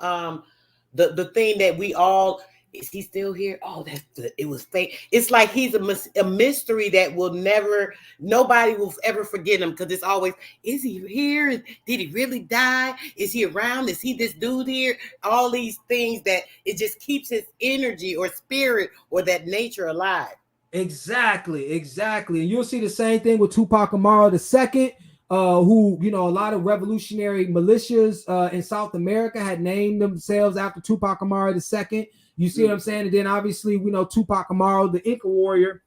the thing that we all Is he still here? Oh, that's good. It was fake. It's like he's a mystery that will never, nobody will ever forget him, because it's always, is he here? Did he really die? Is he around? Is he this dude here? All these things that it just keeps his energy or spirit or that nature alive. Exactly. And you'll see the same thing with Tupac Amaru II, who, a lot of revolutionary militias in South America had named themselves after Tupac Amaru II. You see what I'm saying? And then obviously we know Tupac Amaru, the Inca warrior,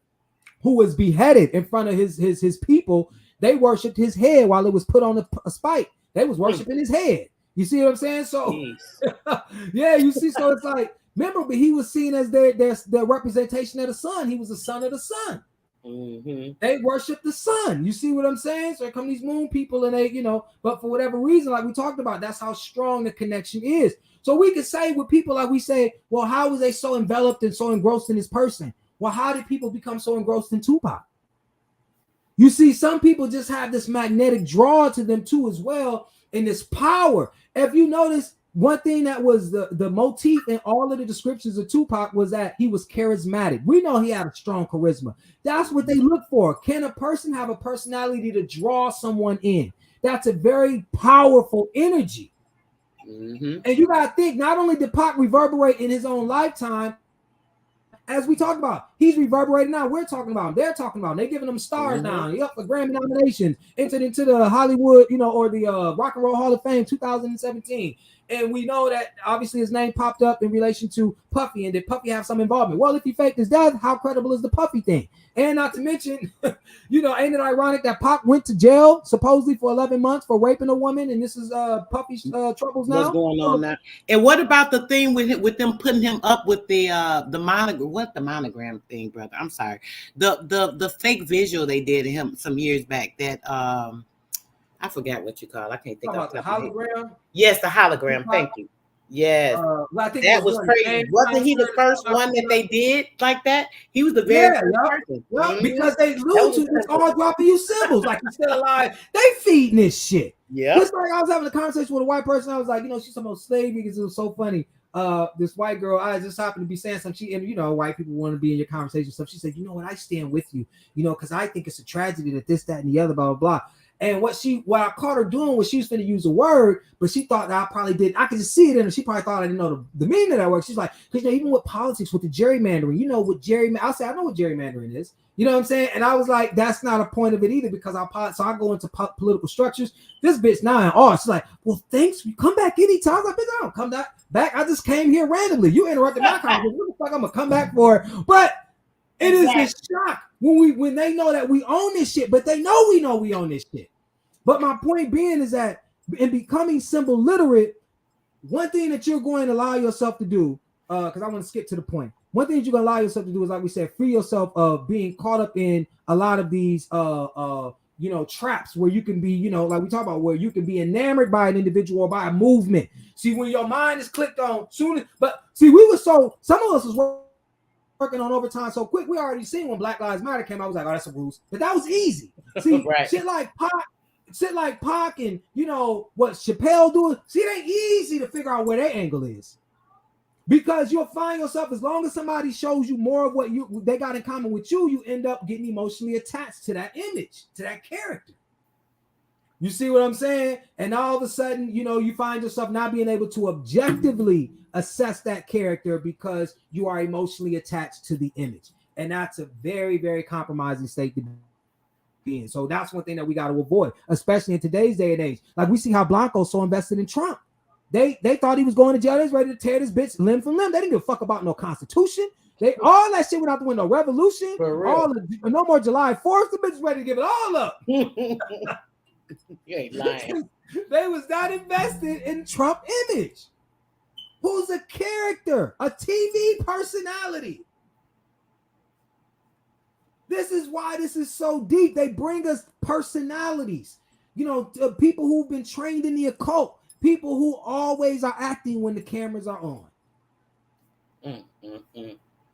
who was beheaded in front of his people. They worshipped his head while it was put on a spike. They was worshiping his head. You see what I'm saying? So yeah, you see. So it's like, remember, but he was seen as their representation of the sun. He was the son of the sun. Mm-hmm. They worship the sun. You see what I'm saying? So here come these moon people, and they, but for whatever reason, like we talked about, that's how strong the connection is. So we could say with people, like we say, well, how was they so enveloped and so engrossed in this person? Well, how did people become so engrossed in Tupac? You see, some people just have this magnetic draw to them too as well, and this power. If you notice, one thing that was the motif in all of the descriptions of Tupac was that he was charismatic. We know he had a strong charisma. That's what they look for. Can a person have a personality to draw someone in? That's a very powerful energy. Mm-hmm. And you got to think, not only did Pac reverberate in his own lifetime, as we talked about, he's reverberating now. We're talking about him. They're talking about him. They're giving him stars now. He up for Grammy nominations, entered into the Hollywood, or the Rock and Roll Hall of Fame 2017. And we know that obviously his name popped up in relation to Puffy, and did Puffy have some involvement? Well, if he faked his death, how credible is the Puffy thing? And not to mention, ain't it ironic that Pac went to jail supposedly for 11 months for raping a woman, and this is Puffy's troubles now? What's going on now? And what about the thing with them putting him up with the monogram? What the monogram thing, brother? I'm sorry. The fake visual they did of him some years back that I forgot what you call it. I can't think of the hologram. Yes, the hologram. Thank you. Yes, well, I think that was crazy. Wasn't he the first one that they did like that? He was the very first person. Well, because they allude to this all dropping you symbols, like you still alive. They feeding this shit. Yeah. Just like I was having a conversation with a white person. I was like, she's talking about slavery because it was so funny. This white girl, I just happened to be saying something. And white people want to be in your conversation stuff. She said, you know what, I stand with you, because I think it's a tragedy that this, that, and the other, blah, blah, blah. And what I caught her doing was she was going to use a word, but she thought that I probably did. I could just see it in her. She probably thought I didn't know the meaning of that word. She's like, because even with politics, with the gerrymandering, I say, I know what gerrymandering is. You know what I'm saying? And I was like, that's not a point of it either, because I go into political structures. This bitch now in awe. She's like, well, thanks. You come back anytime. I was like, bitch, I don't come back. I just came here randomly. You interrupted my conversation. What the fuck I'm going to come back for? But it is a shock when they know that we own this shit, but they know we own this shit. But my point being is that in becoming symbol literate, one thing that you're going to allow yourself to do, because I want to skip to the point. One thing that you're going to allow yourself to do is, like we said, free yourself of being caught up in a lot of these, traps where you can be, like we talk about, where you can be enamored by an individual or by a movement. See, when your mind is clicked on but see, some of us was working on overtime so quick. We already seen when Black Lives Matter came out, I was like, oh, that's a ruse. But that was easy. See, right. Shit like Pac and what Chappelle doing. See, it ain't easy to figure out where their angle is, because you'll find yourself, as long as somebody shows you more of what they got in common with you, you end up getting emotionally attached to that image, to that character. You see what I'm saying? And all of a sudden, you find yourself not being able to objectively assess that character because you are emotionally attached to the image, and that's a very, very compromising state to be in. So that's one thing that we got to avoid, especially in today's day and age. Like we see how Blanco's so invested in Trump. They thought he was going to jail. They was ready to tear this bitch limb from limb. They didn't give a fuck about no constitution. All that shit went out the window. Revolution, no more July 4th. The bitch was ready to give it all up. You ain't lying. They was not invested in Trump image, who's a character, a TV personality. This is why this is so deep. They bring us personalities, people who've been trained in the occult, people who always are acting when the cameras are on.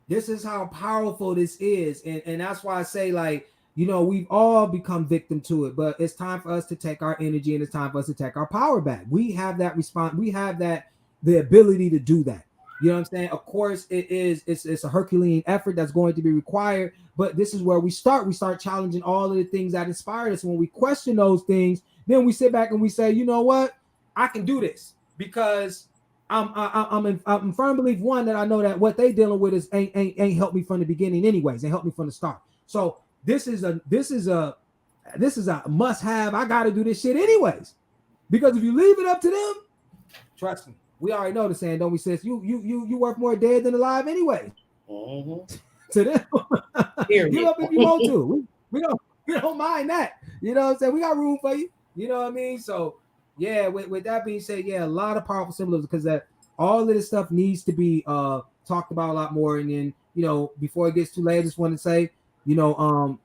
This is how powerful this is. And that's why I say, like, we've all become victim to it, but it's time for us to take our energy, and it's time for us to take our power back. We have that response. We have the ability to do that. You know what I'm saying? Of course, it's a Herculean effort that's going to be required, but this is where we start. We start challenging all of the things that inspired us. And when we question those things, then we sit back and we say, you know what? I can do this because I'm in firm belief, one, that I know that what they dealing with is ain't helped me from the beginning anyways, ain't helped me from the start. So this is a must have. I got to do this shit anyways, because if you leave it up to them, trust me, we already know the saying, don't we, sis? You worth more dead than alive anyways. Mm-hmm. To them, give up if you want to. We don't mind that. You know what I'm saying? We got room for you. You know what I mean? So yeah, with that being said, yeah, a lot of powerful symbolism, because that all of this stuff needs to be talked about a lot more. And then, you know, before it gets too late, I just want to say, you know,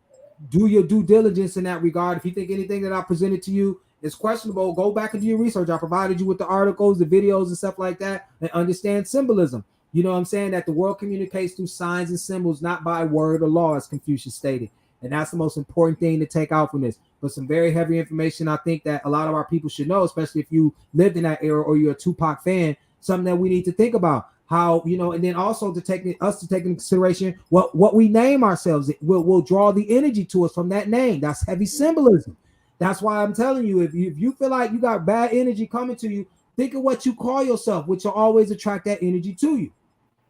do your due diligence in that regard. If you think anything that I presented to you is questionable, go back and do your research. I provided you with the articles, the videos, and stuff like that, and understand symbolism. You know what I'm saying? That the world communicates through signs and symbols, not by word or law, as Confucius stated. And that's the most important thing to take out from this. But some very heavy information I think that a lot of our people should know, especially if you lived in that era or you're a Tupac fan, something that we need to think about. How, you know, and then also to take into consideration what we name ourselves. It will draw the energy to us from that name. That's heavy symbolism. That's why I'm telling you, if you feel like you got bad energy coming to you, think of what you call yourself, which will always attract that energy to you.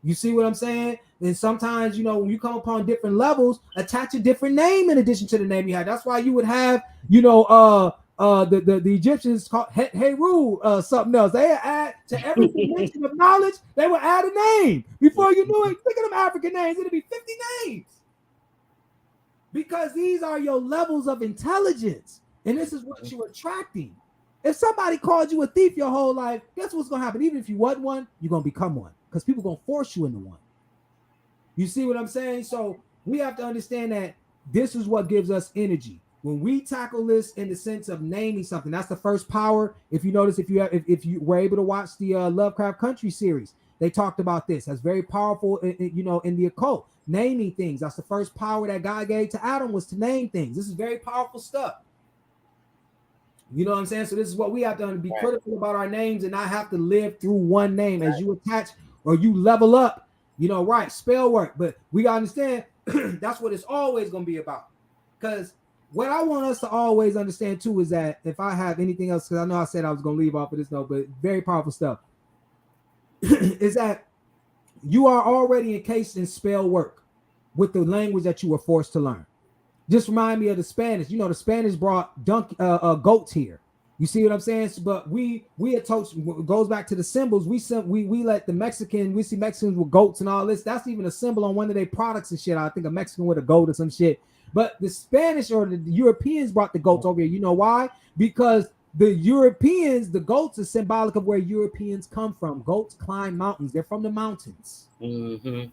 You see what I'm saying? And sometimes, you know, when you come upon different levels, attach a different name in addition to the name you had. That's why you would have, you know, the Egyptians called HERU, something else. They add to every dimension of knowledge, they would add a name. Before you knew it, think of them African names, it'd be 50 names. Because these are your levels of intelligence. And this is what you're attracting. If somebody called you a thief your whole life, guess what's going to happen? Even if you wasn't one, you're going to become one. Because people are going to force you into one. You see what I'm saying? So we have to understand that this is what gives us energy. When we tackle this in the sense of naming something, that's the first power. If you notice, if you were able to watch the Lovecraft Country series, they talked about this. That's very powerful, you know, in the occult. Naming things. That's the first power that God gave to Adam, was to name things. This is very powerful stuff. You know what I'm saying? So this is what we have to be critical about our names and not have to live through one name. As you attach or you level up, you know, right, spell work. But we got to understand that's what it's always going to be about. Because what I want us to always understand too is that if I have anything else, because I know I said I was going to leave off of this note, but very powerful stuff, is that you are already encased in spell work with the language that you were forced to learn. Just remind me of the Spanish. You know, the Spanish brought goats here. You see what I'm saying? But we had told, goes back to the symbols. We let the Mexican, we see Mexicans with goats and all this. That's even a symbol on one of their products and shit. I think a Mexican with a goat or some shit. But the Spanish or the Europeans brought the goats over here. You know why? Because the Europeans, the goats are symbolic of where Europeans come from. Goats climb mountains. They're from the mountains. Mm-hmm.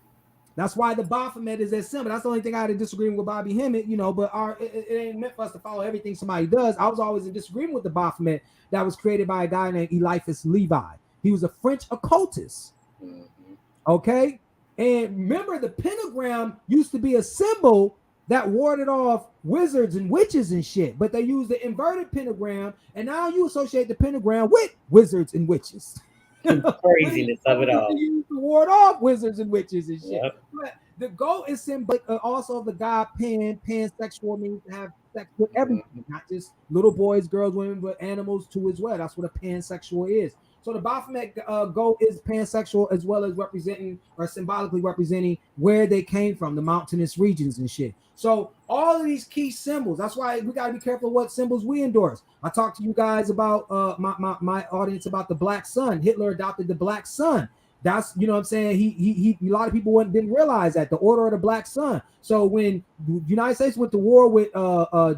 That's why the Baphomet is that symbol. That's the only thing I had to disagree with Bobby Hemmett, you know, but it ain't meant for us to follow everything somebody does. I was always in disagreement with the Baphomet that was created by a guy named Eliphas Levi. He was a French occultist. Mm-hmm. Okay? And remember, the pentagram used to be a symbol that warded off wizards and witches and shit, but they used the inverted pentagram, and now you associate the pentagram with wizards and witches. Craziness of it all. To ward off wizards and witches and shit. Yep. But the goat is symbolic also of the god Pan. Pansexual means to have sex with everything, not just little boys, girls, women, but animals too as well. That's what a pansexual is. So the Baphomet goat is pansexual, as well as representing or symbolically representing where they came from, the mountainous regions and shit. So all of these key symbols, that's why we got to be careful what symbols we endorse. I talked to you guys about my audience about the black sun. Hitler adopted the black sun. That's, you know what I'm saying? He a lot of people didn't realize that, the order of the black sun. So when the United States went to war with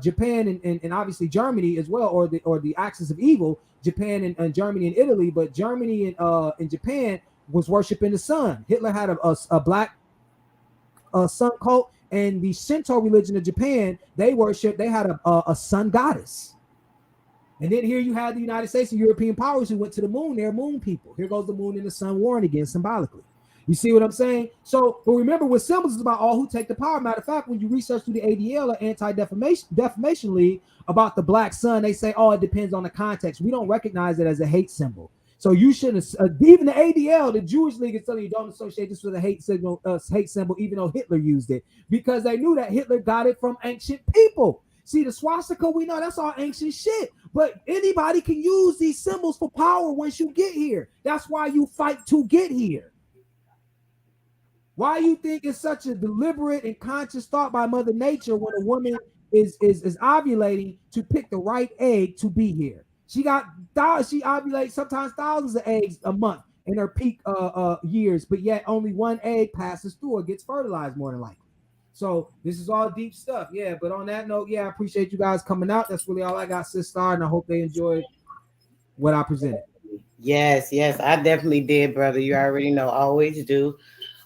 Japan and obviously Germany as well, or the axis of evil, Japan and Germany and Italy, but Germany and Japan was worshiping the sun. Hitler had a black sun cult, and the Shinto religion of Japan, they had a sun goddess. And then here you had the United States and European powers who went to the moon. They're moon people. Here goes the moon and the sun warring again symbolically. You see what I'm saying? So, but remember, with symbols is about all who take the power. Matter of fact, when you research through the ADL or Anti-Defamation League about the black sun, they say, oh, it depends on the context. We don't recognize it as a hate symbol. So you shouldn't. Even the ADL, the Jewish League, is telling you don't associate this with a hate symbol, even though Hitler used it, because they knew that Hitler got it from ancient people. See, the swastika, we know that's all ancient shit. But anybody can use these symbols for power once you get here. That's why you fight to get here. Why you think it's such a deliberate and conscious thought by Mother Nature when a woman is ovulating to pick the right egg to be here? She ovulates sometimes thousands of eggs a month in her peak years, but yet only one egg passes through or gets fertilized more than likely. So this is all deep stuff. Yeah, but on that note, yeah, I appreciate you guys coming out. That's really all I got, Sis Star, and I hope they enjoyed what I presented. Yes, I definitely did, brother. You already know, always do.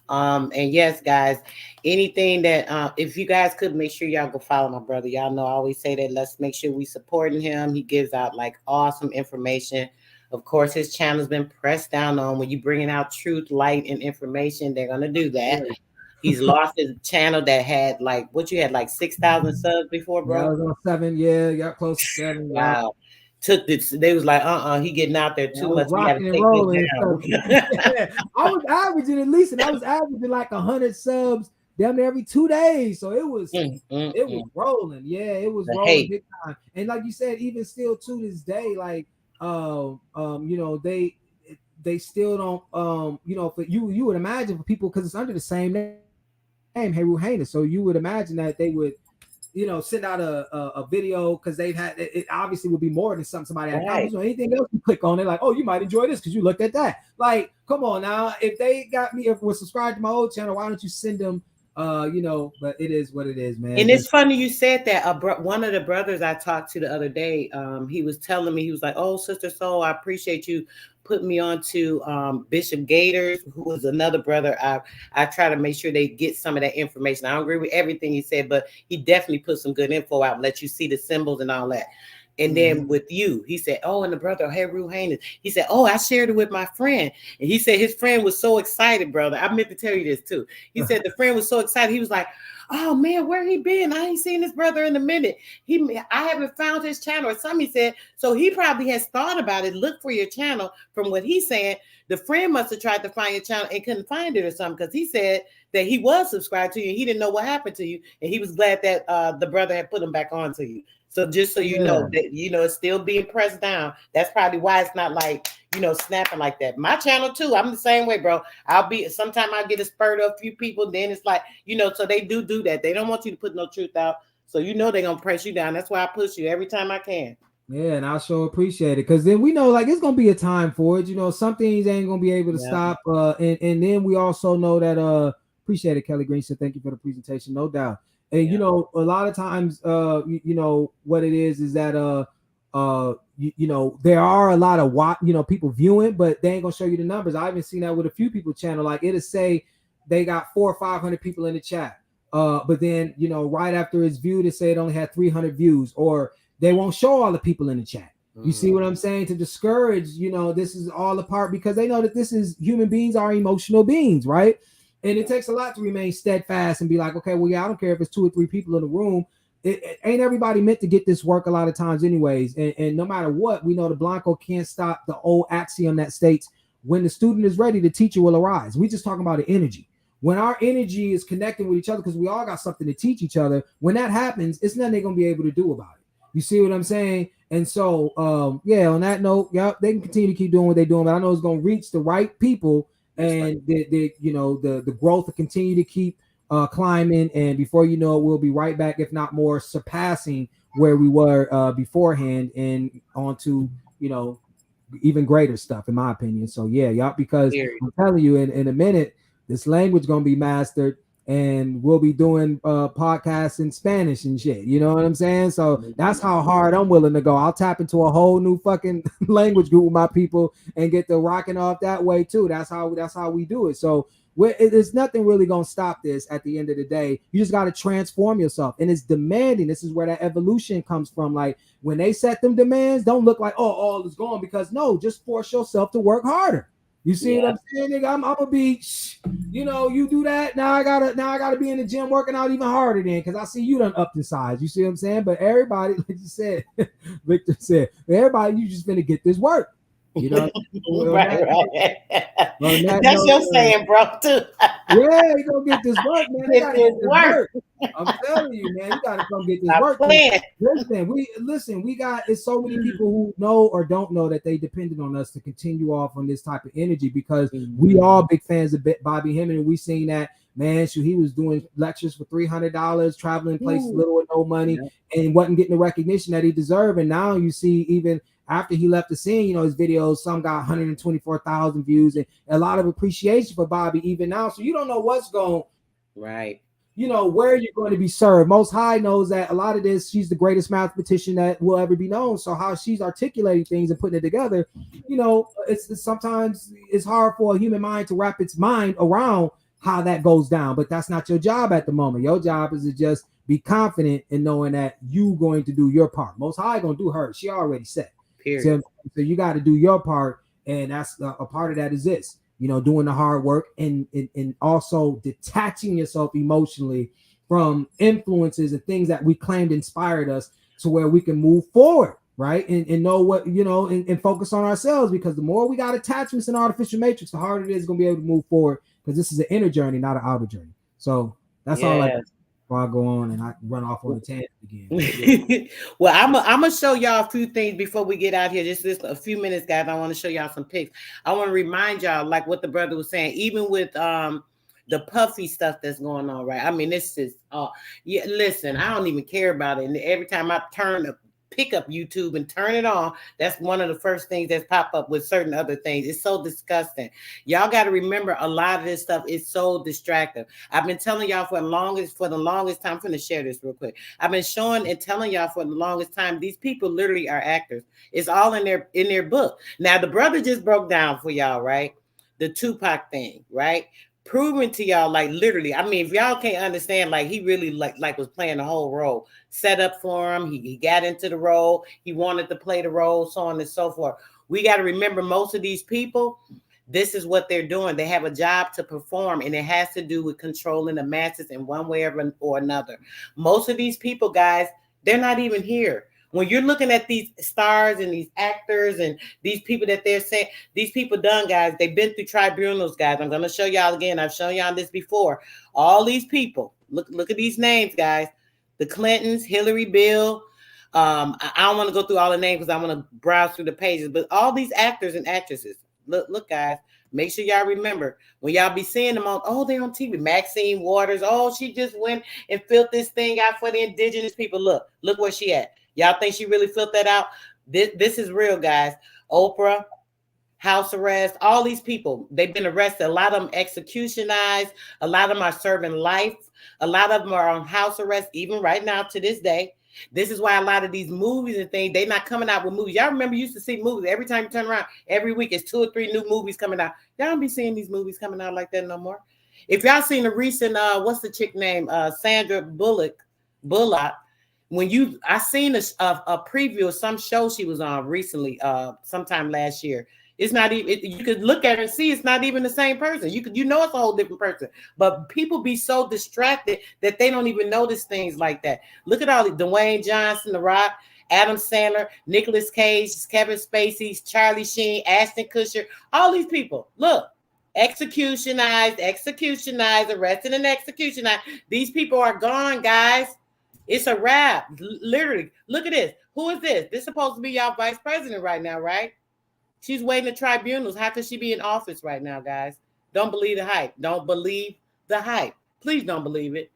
And yes, guys, anything that if you guys could make sure y'all go follow my brother. Y'all know I always say that let's make sure we supporting him. He gives out like awesome information. Of course, his channel's been pressed down on. When you bringing out truth, light, and information, they're gonna do that. He's lost his channel that had like what you had like 6,000 subs before, bro. Yeah, I was on 7. Yeah, got close to 7. Wow. Yeah. Took this, they was like, he getting out there too much. We rocking and rolling. I was averaging at least, and I was averaging like 100 subs damn near every 2 days. So it was was rolling. Yeah, it was rolling big time. And like you said, even still to this day, like you know, they still don't for you would imagine for people, because it's under the same name, HERU HAINUS. So you would imagine that they would send out a video, because they've had it obviously would be more than somebody had. Right. Anything else you click on it, like, oh, you might enjoy this because you looked at that. Like, come on now, if they got me, if we're subscribed to my old channel, why don't you send them? But it is what it is, man. And it's funny you said that. One of the brothers I talked to the other day, he was telling me, he was like, "Oh, Sister Soul, I appreciate you putting me on to Bishop Gators, who was another brother. I try to make sure they get some of that information. I don't agree with everything he said, but he definitely put some good info out and let you see the symbols and all that." And then with you, he said, "Oh, and the brother HERU HAINUS." He said, "Oh, I shared it with my friend." And he said his friend was so excited, brother. I meant to tell you this too. He said the friend was so excited. He was like, "Oh man, where he been? I ain't seen this brother in a minute. I haven't found his channel," or something. He said, so he probably has thought about it. Look for your channel. From what he's saying, the friend must have tried to find your channel and couldn't find it or something, because he said that he was subscribed to you and he didn't know what happened to you, and he was glad that the brother had put him back on to you. So just so you know that it's still being pressed down. That's probably why it's not like snapping like that. My channel too, I'm the same way, bro. Sometimes I'll get a spurt of a few people, then it's like so they do that. They don't want you to put no truth out, so they're gonna press you down. That's why I push you every time I can. Yeah, and I sure appreciate it, because then we know like it's gonna be a time for it. Some things ain't gonna be able to stop. And then we also know that appreciate it, Kelly Green said thank you for the presentation, no doubt. And a lot of times what it is that there are a lot of people viewing, but they ain't gonna show you the numbers. I even seen that with a few people channel, like it'll say they got 400 or 500 people in the chat, but then right after it's viewed, it say it only had 300 views, or they won't show all the people in the chat. You see what I'm saying? To discourage, this is all a part, because they know that this is human beings are emotional beings, right? And it takes a lot to remain steadfast and be like, okay, well, yeah, I don't care if it's 2 or 3 people in the room. It ain't everybody meant to get this work a lot of times anyways. And no matter what, we know the Blanco can't stop the old axiom that states, when the student is ready, the teacher will arise. We just talking about the energy. When our energy is connecting with each other, because we all got something to teach each other, when that happens, it's nothing they're going to be able to do about it. You see what I'm saying? And so, on that note, they can continue to keep doing what they're doing, but I know it's going to reach the right people. And the growth will continue to keep climbing, and before you know it, we'll be right back, if not more, surpassing where we were beforehand, and onto even greater stuff, in my opinion. So because I'm telling you, in a minute, this language gonna be mastered, and we'll be doing podcasts in Spanish and shit. You know what I'm saying? So that's how hard I'm willing to go. I'll tap into a whole new fucking language group with my people and get the rocking off that way too. That's how we do it. So there's nothing really gonna stop this at the end of the day. You just got to transform yourself, and it's demanding. This is where that evolution comes from. Like when they set them demands, don't look like, oh, all is gone, because no, just force yourself to work harder. You see what I'm saying, nigga? I'm gonna be, you do that. Now I gotta be in the gym working out even harder then, because I see you done upped in size. You see what I'm saying? But everybody, like you said, Victor said, everybody, you just finna get this work. You know, Right. that That's note, your saying, bro, too. yeah, you gonna get this work, man. They Get gotta this get this work. work. I'm telling you, man, you gotta come get this Stop work. playing. Listen, we got it's so many people who know or don't know that they depended on us to continue off on this type of energy because we are big fans of Bobby Hemming, and we seen that, man. So he was doing lectures for $300, traveling places little or no money, and wasn't getting the recognition that he deserved. And now you see, even after he left the scene, you know, his videos, some got 124,000 views and a lot of appreciation for Bobby even now. So you don't know what's going, right, you know, where you're going to be served. Most High knows that a lot of this, she's the greatest mathematician that will ever be known. So how she's articulating things and putting it together, you know, it's sometimes it's hard for a human mind to wrap its mind around how that goes down. But that's not your job at the moment. Your job is to just be confident in knowing that you going to do your part. Most High gonna do hers. She already said. So you got to do your part, and that's a part of that is this, you know, doing the hard work and also detaching yourself emotionally from influences and things that we claimed inspired us to where we can move forward, right? And know what, you know, and focus on ourselves, because the more we got attachments in artificial matrix, the harder it is going to be able to move forward, because this is an inner journey, not an outer journey. So that's all before I go on and I run off on the tangent again. Well, I'm gonna show y'all a few things before we get out here. Just a few minutes, guys. I want to show y'all some pics. I want to remind y'all, like what the brother was saying, even with the puffy stuff that's going on, right? I mean, this is yeah. Listen, I don't even care about it. And every time I pick up YouTube and turn it on, that's one of the first things that's pop up with certain other things. It's so disgusting. Y'all got to remember, a lot of this stuff is so distractive. I've been telling y'all for the longest time. I'm going to share this real quick. I've been showing and telling y'all for the longest time, these people literally are actors. It's all in their book. Now, the brother just broke down for y'all, right? The Tupac thing, right? Proving to y'all, like, literally, I mean, if y'all can't understand, like, he really like was playing the whole role, set up for him. He got into the role. He wanted to play the role, so on and so forth. We got to remember, most of these people, this is what they're doing. They have a job to perform, and it has to do with controlling the masses in one way or another. Most of these people, guys, they're not even here. When you're looking at these stars and these actors and these people that they're saying, these people done, guys, they've been through tribunals, guys. I'm going to show y'all again. I've shown y'all this before. All these people, look at these names, guys. The Clintons, Hillary, Bill. I don't want to go through all the names because I want to browse through the pages, but all these actors and actresses, look, guys, make sure y'all remember when y'all be seeing them on, they're on TV. Maxine Waters, she just went and filled this thing out for the indigenous people. Look where she at. Y'all think she really filled that out? This is real, guys. Oprah, house arrest, all these people, they've been arrested. A lot of them executionized. A lot of them are serving life. A lot of them are on house arrest, even right now to this day. This is why a lot of these movies and things, they're not coming out with movies. Y'all remember you used to see movies. Every time you turn around, every week, it's 2 or 3 new movies coming out. Y'all don't be seeing these movies coming out like that no more. If y'all seen a recent, what's the chick name? Sandra Bullock. I seen a preview of some show she was on recently, sometime last year. It's not even, you could look at her and see it's not even the same person. You know it's a whole different person. But people be so distracted that they don't even notice things like that. Look at all the Dwayne Johnson, The Rock, Adam Sandler, Nicolas Cage, Kevin Spacey, Charlie Sheen, Ashton Kutcher, all these people. Look, executionized, arrested and executionized. These people are gone, guys. It's a wrap. Literally, look at this. Who is this? This is supposed to be y'all vice president right now, right? She's waiting the tribunals. How could she be in office right now, guys? Don't believe the hype. Don't believe the hype. Please don't believe it.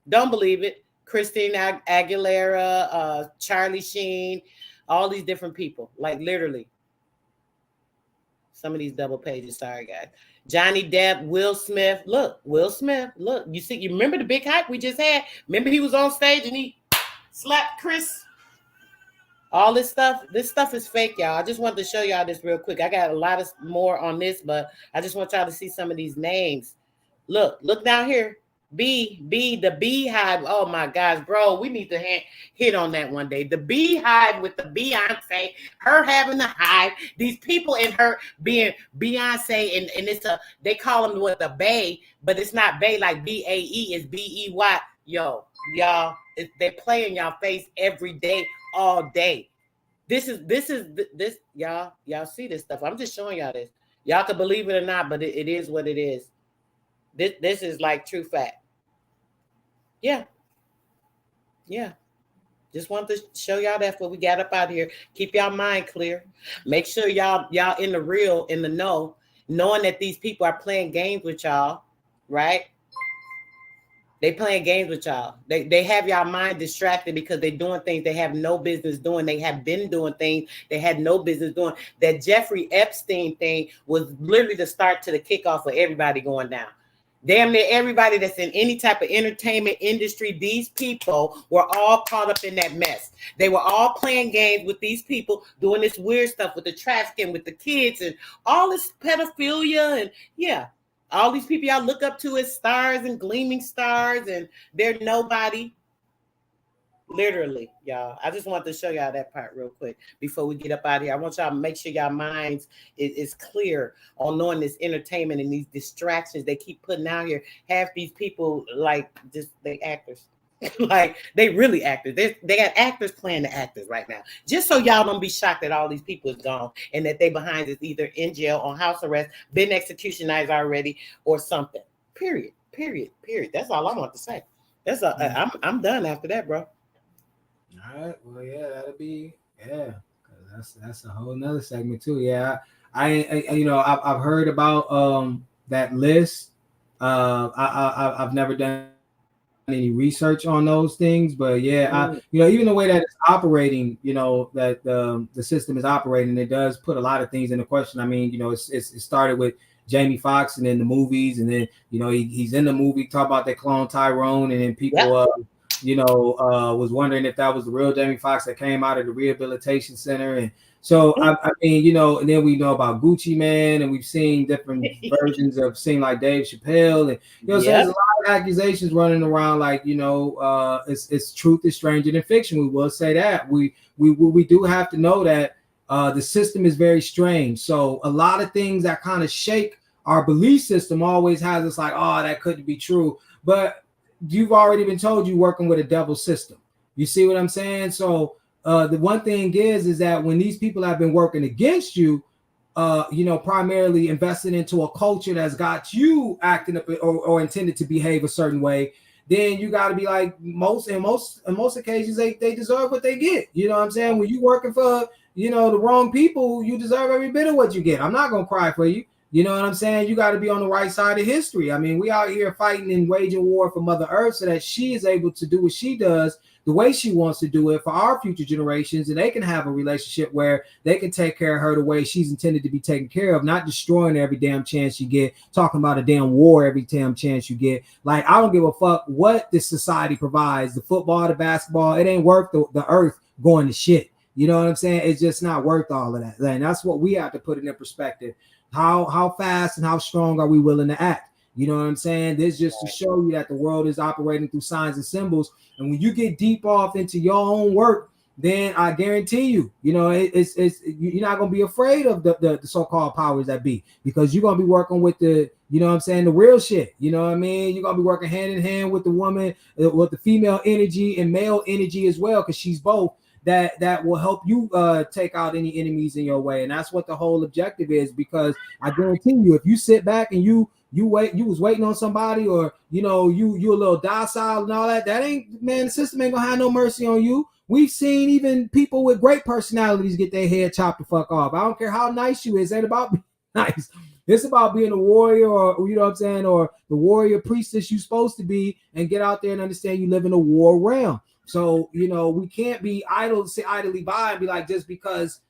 Don't believe it. Christina Aguilera, Charlie Sheen, all these different people. Like, literally. Some of these double pages. Sorry, guys. Johnny Depp, Will Smith. Look, Will Smith. Look, you remember the big hype we just had? Remember he was on stage and he slapped Chris? All this stuff is fake, y'all. I just wanted to show y'all this real quick. I got a lot of more on this, but I just want y'all to see some of these names. Look down here. B, the Beehive. Oh my gosh, bro, we need to hit on that one day. The Beehive with the Beyonce, her having the hive. These people in her being Beyonce, and it's they call them the Bay, but it's not Bay like B-A-E, it's B-E-Y. Yo, y'all, they play in y'all face every day, all day. This y'all see this stuff. I'm just showing y'all this. Y'all can believe it or not, but it is what it is. This is like true fact. Yeah. Yeah. Just want to show y'all that before we got up out here. Keep y'all mind clear. Make sure y'all in the real, in the know, knowing that these people are playing games with y'all, right? They playing games with y'all. They have y'all mind distracted because they're doing things they have no business doing. They have been doing things they had no business doing. That Jeffrey Epstein thing was literally the start to the kickoff of everybody going down. Damn near everybody that's in any type of entertainment industry, these people were all caught up in that mess. They were all playing games with these people, doing this weird stuff with the trafficking, with the kids, and all this pedophilia, and yeah. All these people y'all look up to as stars and gleaming stars, and they're nobody. Literally, y'all. I just want to show y'all that part real quick before we get up out of here. I want y'all to make sure y'all minds is clear on knowing this entertainment and these distractions they keep putting out here. Half these people, like, just they actors. Like, they really actors. They got actors playing the actors right now. Just so y'all don't be shocked that all these people is gone and that they behind is either in jail, on house arrest, been executionized already, or something. Period. That's all I want to say. I'm done after that, bro. All right. Well, yeah, that'll be that's a whole nother segment too. Yeah, I I've heard about that list. I've never done any research on those things, but yeah, even the way that it's operating, that the system is operating, it does put a lot of things into question. I mean, it started with Jamie Foxx and then the movies, and then he's in the movie talk about that clone Tyrone, and then people was wondering if that was the real Jamie Foxx that came out of the rehabilitation center. And so I mean, and then we know about Gucci Man, and we've seen different versions of seeing like Dave Chappelle, and so there's a lot of accusations running around, like it's truth is stranger than fiction. We will say that we do have to know that the system is very strange. So a lot of things that kind of shake our belief system always has us like, oh, that couldn't be true, but you've already been told you're working with a devil system. You see what I'm saying? So the one thing is that when these people have been working against you, primarily invested into a culture that's got you acting up or intended to behave a certain way, then you got to be like, most occasions they deserve what they get. You know what I'm saying? When you working for the wrong people, you deserve every bit of what you get. I'm not gonna cry for you. You know what I'm saying? You got to be on the right side of history. I mean, we out here fighting and waging war for Mother Earth so that she is able to do what she does the way she wants to do it for our future generations, and they can have a relationship where they can take care of her the way she's intended to be taken care of, not destroying every damn chance you get, talking about a damn war every damn chance you get. Like, I don't give a fuck what this society provides, the football, the basketball, it ain't worth the earth going to shit. You know what I'm saying? It's just not worth all of that. And that's what we have to put in perspective. How fast and how strong are we willing to act? You know what I'm saying? This just to show you that the world is operating through signs and symbols. And when you get deep off into your own work, then I guarantee you, it's you're not gonna be afraid of the so-called powers that be, because you're gonna be working with the, the real shit. You know what I mean? You're gonna be working hand in hand with the woman, with the female energy and male energy as well, because she's both. That will help you take out any enemies in your way, and that's what the whole objective is. Because I guarantee you, if you sit back and you was waiting on somebody, or you a little docile and all that, the system ain't gonna have no mercy on you. We've seen even people with great personalities get their head chopped the fuck off. I don't care how nice you is. It ain't about being nice. It's about being a warrior, or what I'm saying, or the warrior priestess you're supposed to be, and get out there and understand you live in a war realm. So, we can't be sit idly by and be like, just because,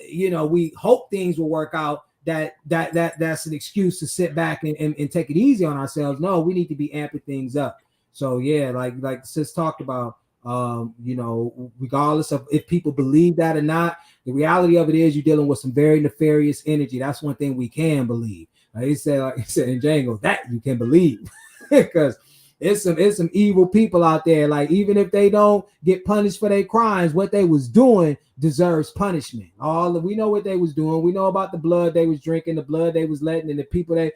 we hope things will work out, that's an excuse to sit back and take it easy on ourselves. No, we need to be amping things up. So, yeah, like sis talked about, regardless of if people believe that or not, the reality of it is you're dealing with some very nefarious energy. That's one thing we can believe. He said in Django, that you can believe, because it's some evil people out there. Like, even if they don't get punished for their crimes, what they was doing deserves punishment. We know what they was doing. We know about the blood they was drinking, the blood they was letting, and the people they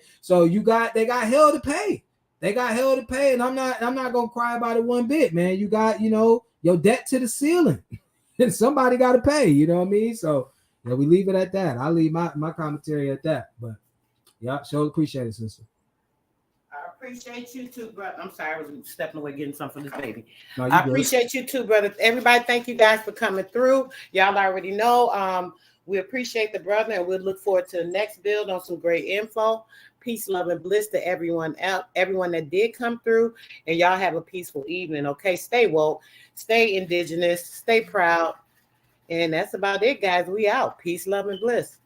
got hell to pay. They got hell to pay, and I'm not gonna cry about it one bit, man. You got your debt to the ceiling. and somebody got to pay. You know what I mean? So yeah, we leave it at that. I leave my commentary at that. But yeah, sure appreciate it, sister. I appreciate you too, brother. I'm sorry, I was stepping away getting something for this baby. No, you I good. appreciate you too, brother. Everybody, thank you guys for coming through. Y'all already know. We appreciate the brother, and we'll look forward to the next build on some great info. Peace, love, and bliss to everyone else, everyone that did come through. And y'all have a peaceful evening. Okay, stay woke, stay indigenous, stay proud. And that's about it, guys. We out. Peace, love, and bliss.